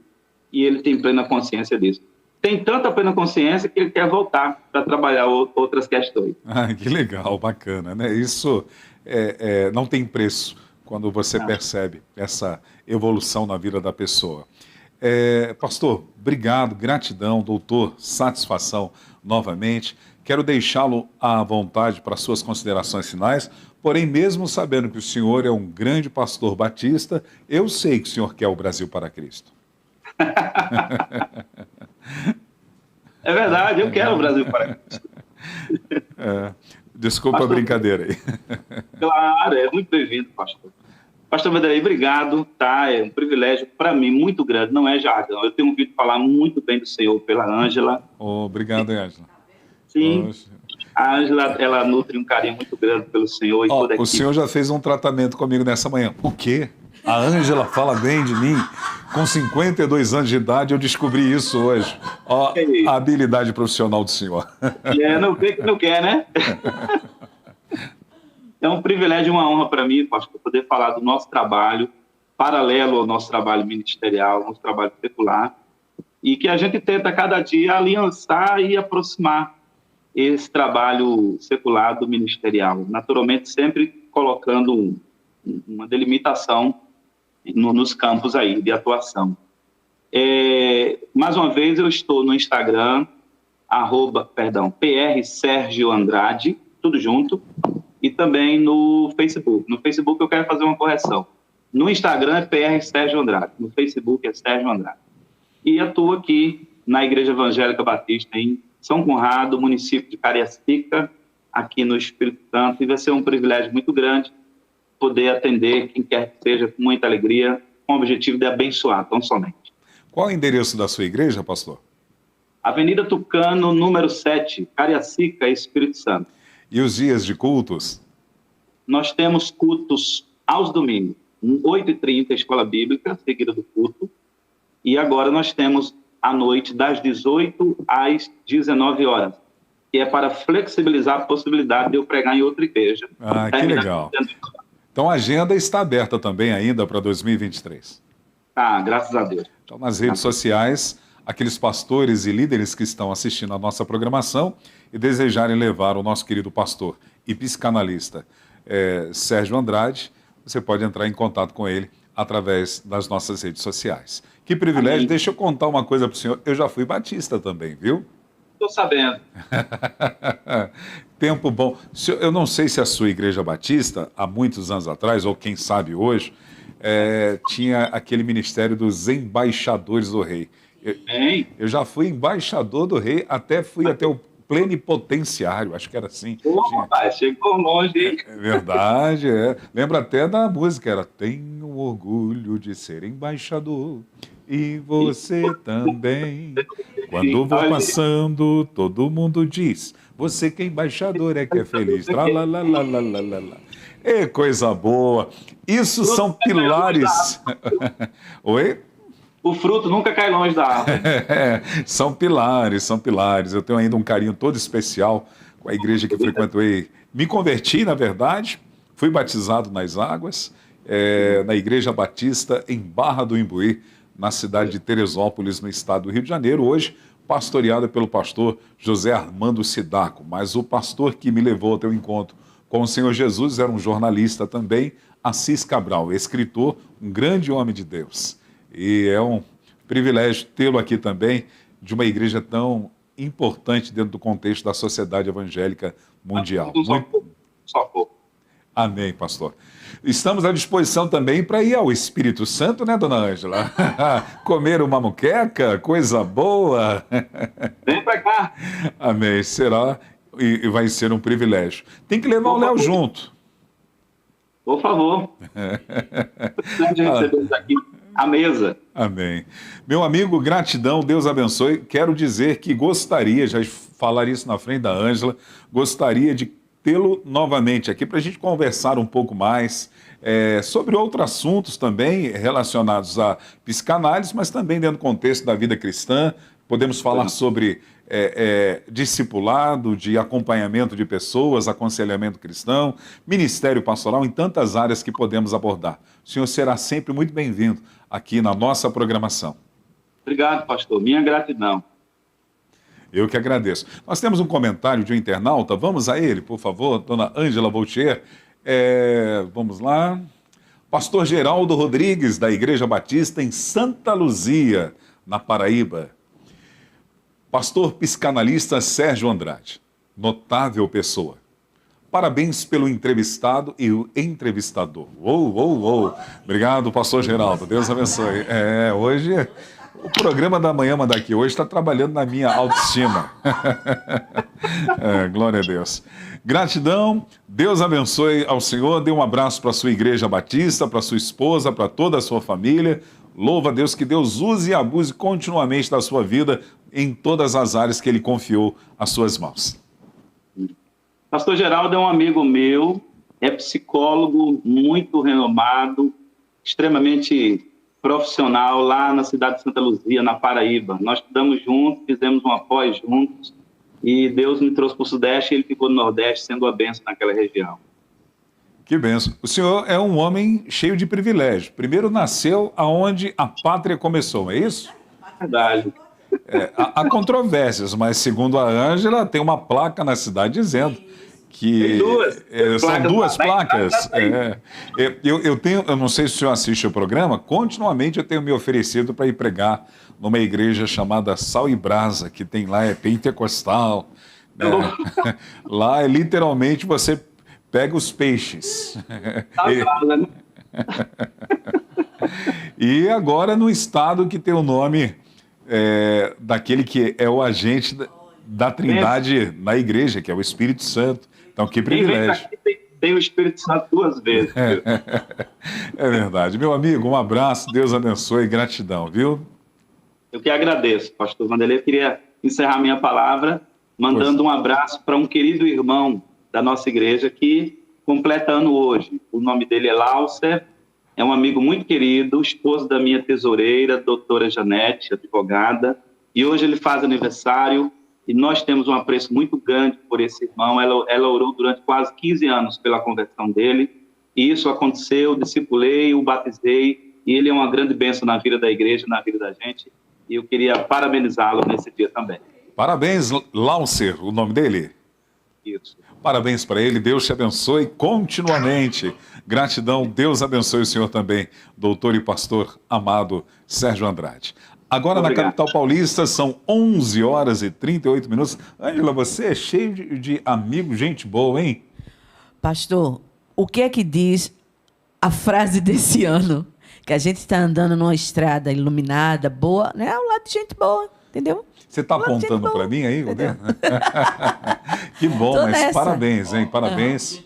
e ele tem plena consciência disso. Tem tanta plena consciência que ele quer voltar para trabalhar outras questões. Que legal, bacana, né? Isso não tem preço quando você percebe essa evolução na vida da pessoa. Pastor, obrigado, gratidão, doutor, satisfação novamente. Quero deixá-lo à vontade para suas considerações finais, porém, mesmo sabendo que o senhor é um grande pastor batista, eu sei que o senhor quer o Brasil para Cristo. É verdade, eu quero o Brasil para Cristo. Desculpa pastor, a brincadeira aí. Claro, é muito bem-vindo, pastor. Pastor Vanderlei, obrigado, tá? É um privilégio para mim muito grande, não é jargão. Eu tenho ouvido falar muito bem do Senhor pela Ângela. Obrigado, Ângela. Sim, Poxa. A Ângela, ela nutre um carinho muito grande pelo Senhor. E toda a o senhor já fez um tratamento comigo nessa manhã. O quê? A Ângela fala bem de mim. Com 52 anos de idade, eu descobri isso hoje. Ó, a habilidade profissional do senhor. Não vê que não quer, né? É um privilégio e uma honra para mim, pastor, poder falar do nosso trabalho, paralelo ao nosso trabalho ministerial, nosso trabalho secular, e que a gente tenta, cada dia, aliançar e aproximar esse trabalho secular do ministerial. Naturalmente, sempre colocando uma delimitação nos campos aí de atuação. Mais uma vez, eu estou no Instagram, PR Sérgio Andrade, tudo junto, e também no Facebook. No Facebook eu quero fazer uma correção. No Instagram é PR Sérgio Andrade, no Facebook é Sérgio Andrade. E atuo aqui na Igreja Evangélica Batista em São Conrado, município de Cariacica, aqui no Espírito Santo, e vai ser um privilégio muito grande poder atender quem quer que seja com muita alegria, com o objetivo de abençoar, tão somente. Qual é o endereço da sua igreja, pastor? Avenida Tucano, número 7, Cariacica, Espírito Santo. E os dias de cultos? Nós temos cultos aos domingos, 8h30, Escola Bíblica, seguida do culto, e agora nós temos à noite, das 18 às 19 horas, que é para flexibilizar a possibilidade de eu pregar em outra igreja. Que legal. Então a agenda está aberta também ainda para 2023. Graças a Deus. Então nas redes sociais, aqueles pastores e líderes que estão assistindo a nossa programação e desejarem levar o nosso querido pastor e psicanalista Sérgio Andrade, você pode entrar em contato com ele através das nossas redes sociais. Que privilégio. Amém. Deixa eu contar uma coisa para o senhor. Eu já fui batista também, viu? Estou sabendo. Tempo bom. Eu não sei se a sua igreja batista, há muitos anos atrás, ou quem sabe hoje, tinha aquele ministério dos embaixadores do rei. Eu já fui embaixador do rei, fui até o plenipotenciário, acho que era assim. Rapaz, chegou longe, hein? É verdade, Lembra até da música, era Tenho orgulho de ser embaixador, e você também. Quando vou passando, todo mundo diz, você que é embaixador é que é feliz. Coisa boa. Isso são pilares. Oi? O fruto nunca cai longe da árvore. São pilares. Eu tenho ainda um carinho todo especial com a igreja que frequentei. Me converti, na verdade, fui batizado nas águas, na Igreja Batista em Barra do Imbuí, na cidade de Teresópolis, no estado do Rio de Janeiro, hoje pastoreada pelo pastor José Armando Sidaco. Mas o pastor que me levou até o encontro com o Senhor Jesus era um jornalista também, Assis Cabral, escritor, um grande homem de Deus. E é um privilégio tê-lo aqui também, de uma igreja tão importante dentro do contexto da sociedade evangélica mundial. Amém, pastor. Estamos à disposição também para ir ao Espírito Santo, né, dona Ângela? Comer uma moqueca, coisa boa. Vem para cá. Amém, será e vai ser um privilégio. Tem que levar o Léo junto. Por favor. De receber aqui à mesa. Amém. Meu amigo, gratidão, Deus abençoe. Quero dizer que gostaria, já falar isso na frente da Ângela, gostaria de tê-lo novamente aqui para a gente conversar um pouco mais sobre outros assuntos também relacionados à psicanálise, mas também dentro do contexto da vida cristã. Podemos falar sobre discipulado, de acompanhamento de pessoas, aconselhamento cristão, ministério pastoral, em tantas áreas que podemos abordar. O senhor será sempre muito bem-vindo aqui na nossa programação. Obrigado, pastor. Minha gratidão. Eu que agradeço. Nós temos um comentário de um internauta, vamos a ele, por favor, dona Ângela Voltier. Vamos lá. Pastor Geraldo Rodrigues, da Igreja Batista em Santa Luzia, na Paraíba. Pastor psicanalista Sérgio Andrade, notável pessoa. Parabéns pelo entrevistado e o entrevistador. Obrigado, pastor Geraldo. Deus abençoe. O programa da Manhã Manda Aqui hoje está trabalhando na minha autoestima. Glória a Deus. Gratidão, Deus abençoe ao Senhor, dê um abraço para a sua igreja batista, para sua esposa, para toda a sua família. Louva a Deus, que Deus use e abuse continuamente da sua vida em todas as áreas que Ele confiou às suas mãos. Pastor Geraldo é um amigo meu, é psicólogo muito renomado, extremamente profissional lá na cidade de Santa Luzia, na Paraíba. Nós estudamos juntos, fizemos uma pós juntos e Deus me trouxe para o Sudeste e ele ficou no Nordeste, sendo a bênção naquela região. Que bênção. O senhor é um homem cheio de privilégio. Primeiro nasceu aonde a pátria começou, é isso? Verdade. Há controvérsias, mas segundo a Ângela, tem uma placa na cidade dizendo que são duas placas. Eu não sei se o senhor assiste o programa, continuamente eu tenho me oferecido para ir pregar numa igreja chamada Sal e Brasa, que tem lá, é pentecostal. Lá é literalmente você pega os peixes. E agora no estado que tem o nome daquele que é o agente da Trindade na igreja, que é o Espírito Santo. Então, que privilégio. Tem o Espírito Santo 2 vezes. É verdade. Meu amigo, um abraço, Deus abençoe, gratidão, viu? Eu que agradeço, pastor Vanderlei. Eu queria encerrar minha palavra mandando um abraço para um querido irmão da nossa igreja que completa ano hoje. O nome dele é Lauser, é um amigo muito querido, esposo da minha tesoureira, doutora Janete, advogada, e hoje ele faz aniversário. E nós temos um apreço muito grande por esse irmão. Ela orou durante quase 15 anos pela conversão dele. E isso aconteceu, discipulei, o batizei. E ele é uma grande bênção na vida da igreja, na vida da gente. E eu queria parabenizá-lo nesse dia também. Parabéns, Lauser, o nome dele? Isso. Parabéns para ele, Deus te abençoe continuamente. Gratidão, Deus abençoe o senhor também, doutor e pastor amado Sérgio Andrade. Agora, na capital paulista, são 11 horas e 38 minutos. Ângela, você é cheio de amigos, gente boa, hein? Pastor, o que é que diz a frase desse ano? Que a gente está andando numa estrada iluminada, boa, né? Ao lado de gente boa, entendeu? Você está apontando para mim aí? Que bom, tô mas nessa. Parabéns, hein? Parabéns.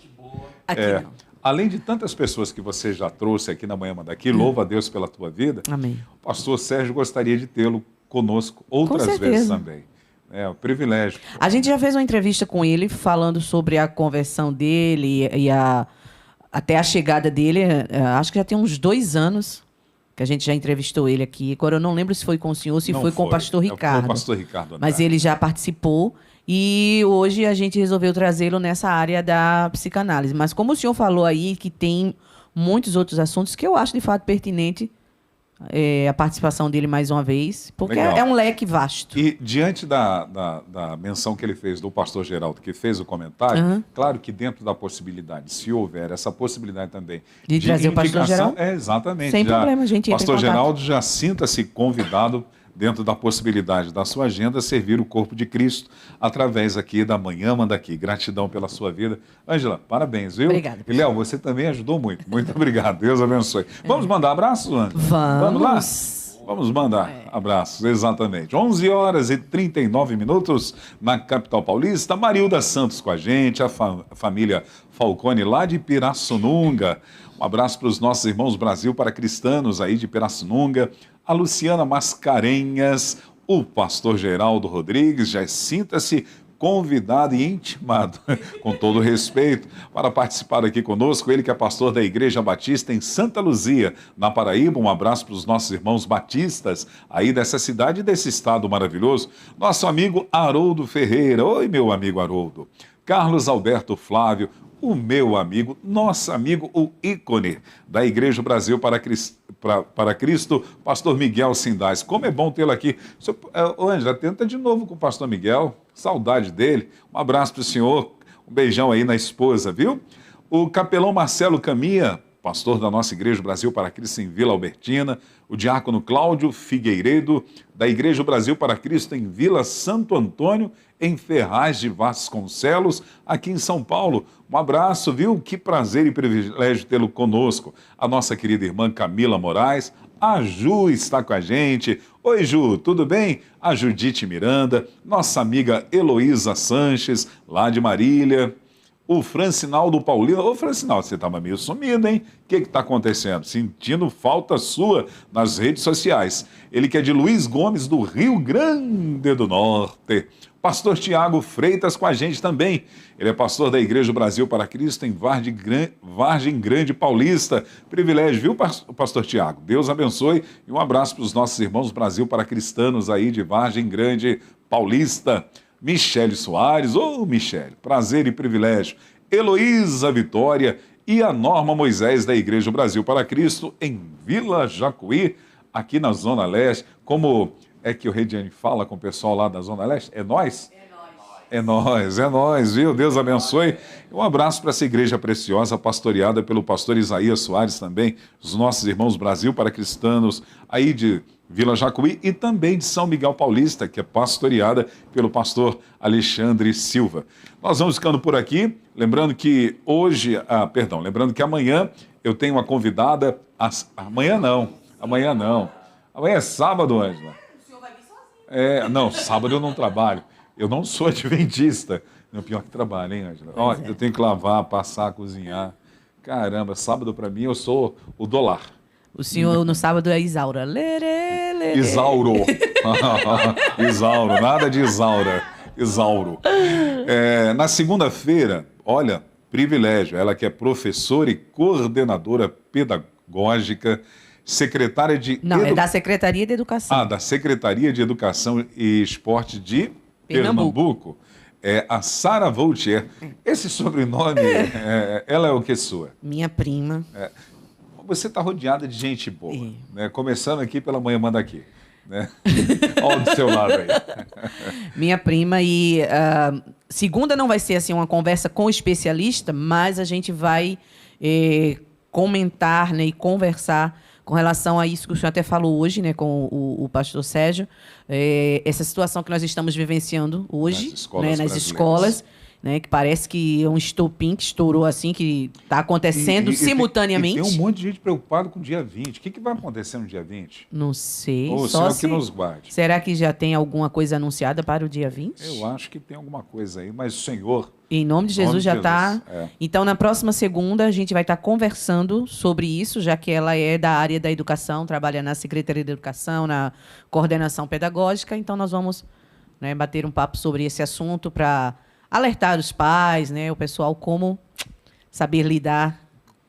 Aqui não. Além de tantas pessoas que você já trouxe aqui na Manhã Manda Aqui, louva a Deus pela tua vida. Amém. O pastor Sérgio gostaria de tê-lo conosco outras vezes também. É um privilégio. A gente já fez uma entrevista com ele falando sobre a conversão dele e até a chegada dele. Acho que já tem uns 2 anos que a gente já entrevistou ele aqui. Agora eu não lembro se foi com o senhor ou se foi com o pastor Ricardo. Foi o pastor Ricardo. Mas ele já participou. E hoje a gente resolveu trazê-lo nessa área da psicanálise. Mas como o senhor falou aí que tem muitos outros assuntos que eu acho de fato pertinente a participação dele mais uma vez, porque é um leque vasto. E diante da menção que ele fez do pastor Geraldo, que fez o comentário, claro que dentro da possibilidade, se houver essa possibilidade também de trazer o pastor Geraldo, exatamente. Sem problema, a gente entra em pastor contato. Geraldo já sinta-se convidado dentro da possibilidade da sua agenda, servir o corpo de Cristo através aqui da Manhã Manda Aqui. Gratidão pela sua vida. Ângela, parabéns, viu? Obrigada. E Léo, você também ajudou muito. Muito obrigado. Deus abençoe. Vamos mandar abraços, Ângela? Vamos lá? Vamos mandar abraços, exatamente. 11 horas e 39 minutos na capital paulista. Marilda Santos com a gente, a família Falcone lá de Pirassununga. Um abraço para os nossos irmãos Brasil para Cristanos aí de Pirassununga. A Luciana Mascarenhas, o pastor Geraldo Rodrigues, já sinta-se convidado e intimado, com todo respeito, para participar aqui conosco. Ele que é pastor da Igreja Batista em Santa Luzia, na Paraíba. Um abraço para os nossos irmãos batistas aí dessa cidade e desse estado maravilhoso. Nosso amigo Haroldo Ferreira. Oi, meu amigo Haroldo. Carlos Alberto Flávio, o meu amigo, nosso amigo, o ícone da Igreja Brasil para Cristo, pastor Miguel Sindás. Como é bom tê-lo aqui. Ângela, tenta de novo com o pastor Miguel, saudade dele. Um abraço para o senhor, um beijão aí na esposa, viu? O capelão Marcelo Caminha, pastor da nossa Igreja Brasil para Cristo em Vila Albertina, o diácono Cláudio Figueiredo, da Igreja Brasil para Cristo em Vila Santo Antônio, em Ferraz de Vasconcelos, aqui em São Paulo. Um abraço, viu? Que prazer e privilégio tê-lo conosco. A nossa querida irmã Camila Moraes, a Ju está com a gente. Oi, Ju, tudo bem? A Judite Miranda, nossa amiga Heloísa Sanches, lá de Marília. O Francinaldo Paulino. Ô, Francinaldo, você estava meio sumido, hein? O que está acontecendo? Sentindo falta sua nas redes sociais. Ele que é de Luiz Gomes, do Rio Grande do Norte. Pastor Tiago Freitas com a gente também. Ele é pastor da Igreja Brasil para Cristo em Vargem Grande Paulista. Privilégio, viu, pastor Tiago? Deus abençoe e um abraço para os nossos irmãos Brasil para Cristanos aí de Vargem Grande Paulista. Michele Soares, Michele, prazer e privilégio. Heloísa Vitória e a Norma Moisés da Igreja Brasil para Cristo em Vila Jacuí, aqui na Zona Leste. Como é que o Rediane fala com o pessoal lá da Zona Leste? É nós? É nós, viu? Deus abençoe. Um abraço para essa igreja preciosa, pastoreada pelo pastor Isaías Soares também, os nossos irmãos Brasil para Cristanos aí de Vila Jacuí e também de São Miguel Paulista, que é pastoreada pelo pastor Alexandre Silva. Nós vamos ficando por aqui, lembrando que lembrando que amanhã eu tenho uma convidada, amanhã não, amanhã é sábado, Ângela. O senhor vai vir sozinho? Não, sábado eu não trabalho, eu não sou adventista, não, pior que trabalho, hein, Ângela? Eu tenho que lavar, passar, cozinhar, caramba, sábado para mim eu sou o dólar. O senhor no sábado é Isaura. Isauro. Isauro, nada de Isaura. Isauro. Na segunda-feira, olha, privilégio, ela que é professora e coordenadora pedagógica, secretária de... Não, é da Secretaria de Educação. Da Secretaria de Educação e Esporte de Pernambuco. É a Sara Voltier. Esse sobrenome, ela é o que sua? Minha prima. Você está rodeada de gente boa, né? Começando aqui pela Manhã Manda Aqui, né? Olha do seu lado aí. Minha prima e segunda não vai ser assim uma conversa com especialista, mas a gente vai comentar, né, e conversar com relação a isso que o senhor até falou hoje, né, com o pastor Sérgio, essa situação que nós estamos vivenciando hoje, nas escolas, né, que parece que é um estopim que estourou assim, que está acontecendo simultaneamente. Tem um monte de gente preocupada com o dia 20. O que vai acontecer no dia 20? Não sei. O Senhor que nos guarde. Será que já tem alguma coisa anunciada para o dia 20? Eu acho que tem alguma coisa aí, mas o Senhor... Em nome de Jesus já está. Então, na próxima segunda, a gente vai estar conversando sobre isso, já que ela é da área da educação, trabalha na Secretaria de Educação, na coordenação pedagógica. Então, nós vamos, né, bater um papo sobre esse assunto para alertar os pais, né, o pessoal, como saber lidar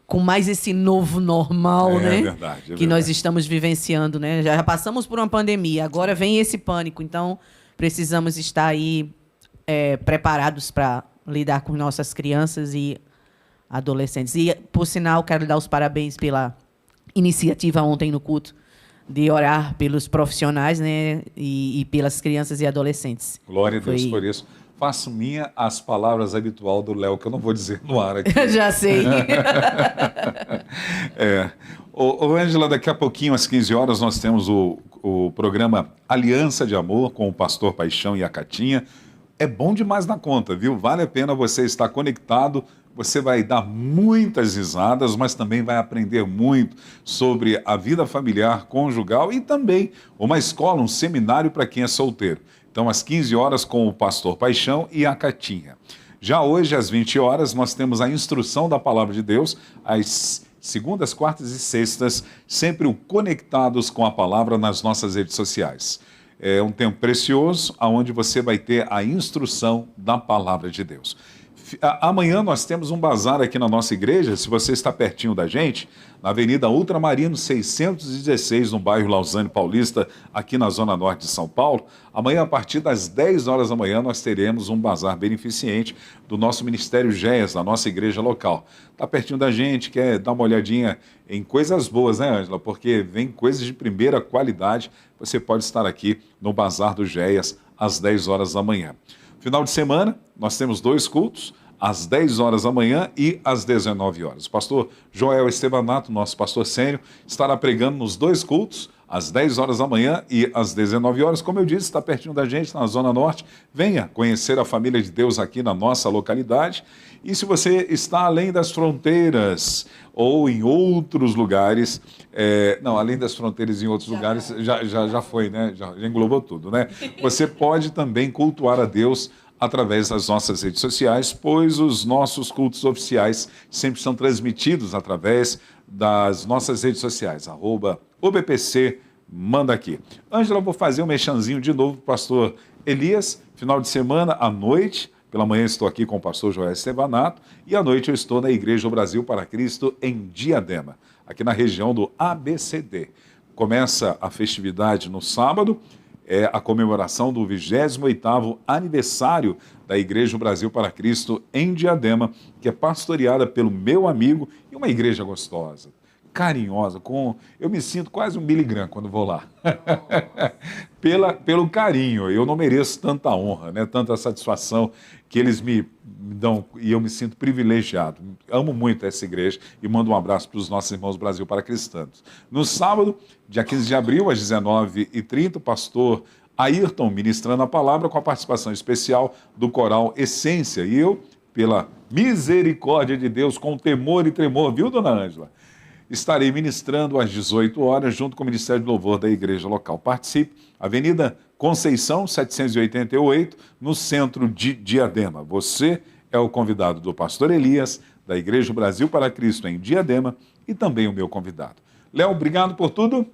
com mais esse novo normal, né? Verdade, que nós estamos vivenciando, né? Já passamos por uma pandemia, agora vem esse pânico, então precisamos estar aí preparados para lidar com nossas crianças e adolescentes. E, por sinal, quero dar os parabéns pela iniciativa ontem no culto de orar pelos profissionais, né, e pelas crianças e adolescentes. Glória a Deus por isso. Faço minha as palavras habitual do Léo, que eu não vou dizer no ar aqui. Já sei. Ângela, daqui a pouquinho, às 15 horas, nós temos o programa Aliança de Amor com o pastor Paixão e a Catinha. É bom demais na conta, viu? Vale a pena você estar conectado. Você vai dar muitas risadas, mas também vai aprender muito sobre a vida familiar, conjugal e também uma escola, um seminário para quem é solteiro. Então, às 15 horas, com o pastor Paixão e a Catinha. Já hoje, às 20 horas, nós temos a instrução da Palavra de Deus, às segundas, quartas e sextas, sempre conectados com a palavra nas nossas redes sociais. É um tempo precioso, onde você vai ter a instrução da Palavra de Deus. Amanhã nós temos um bazar aqui na nossa igreja, se você está pertinho da gente, na Avenida Ultramarino 616, no bairro Lausanne Paulista, aqui na Zona Norte de São Paulo. Amanhã, a partir das 10 horas da manhã, nós teremos um bazar beneficente do nosso Ministério GEAS, da nossa igreja local. Está pertinho da gente, quer dar uma olhadinha em coisas boas, né, Ângela? Porque vem coisas de primeira qualidade. Você pode estar aqui no bazar do GEAS às 10 horas da manhã. Final de semana, nós temos 2 cultos. às 10 horas da manhã e às 19 horas. O pastor Joel Estevanato, nosso pastor sênior, estará pregando nos 2 cultos, às 10 horas da manhã e às 19 horas. Como eu disse, está pertinho da gente, na Zona Norte. Venha conhecer a família de Deus aqui na nossa localidade. E se você está além das fronteiras ou em outros lugares, não, além das fronteiras em outros lugares, já foi, né? Já englobou tudo, né? Você pode também cultuar a Deus através das nossas redes sociais, pois os nossos cultos oficiais sempre são transmitidos através das nossas redes sociais, @OBPC, manda aqui. Ângela, vou fazer um mexanzinho de novo para o pastor Elias, final de semana, à noite, pela manhã estou aqui com o pastor Joel Estevanato, e à noite eu estou na Igreja Brasil para Cristo em Diadema, aqui na região do ABCD. Começa a festividade no sábado, é a comemoração do 28º aniversário da Igreja Brasil para Cristo em Diadema, que é pastoreada pelo meu amigo e uma igreja gostosa, carinhosa, eu me sinto quase um Billy Graham quando vou lá. Pelo carinho, eu não mereço tanta honra, né? Tanta satisfação que eles me dão e eu me sinto privilegiado. Amo muito essa igreja e mando um abraço para os nossos irmãos Brasil para Cristãos. No sábado, dia 15 de abril, às 19h30, o pastor Ayrton ministrando a palavra com a participação especial do coral Essência. E eu, pela misericórdia de Deus, com temor e tremor, viu, dona Ângela? Estarei ministrando às 18 horas, junto com o Ministério de Louvor da igreja local. Participe, Avenida Conceição, 788, no centro de Diadema. Você é o convidado do pastor Elias, da Igreja Brasil para Cristo em Diadema, e também o meu convidado. Léo, obrigado por tudo.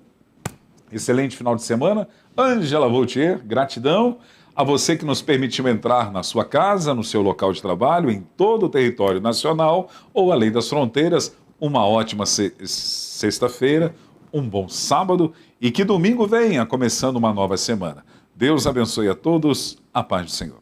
Excelente final de semana. Ângela Voltier, gratidão. A você que nos permitiu entrar na sua casa, no seu local de trabalho, em todo o território nacional ou além das fronteiras. Uma ótima sexta-feira, um bom sábado e que domingo venha começando uma nova semana. Deus abençoe a todos, a paz do Senhor.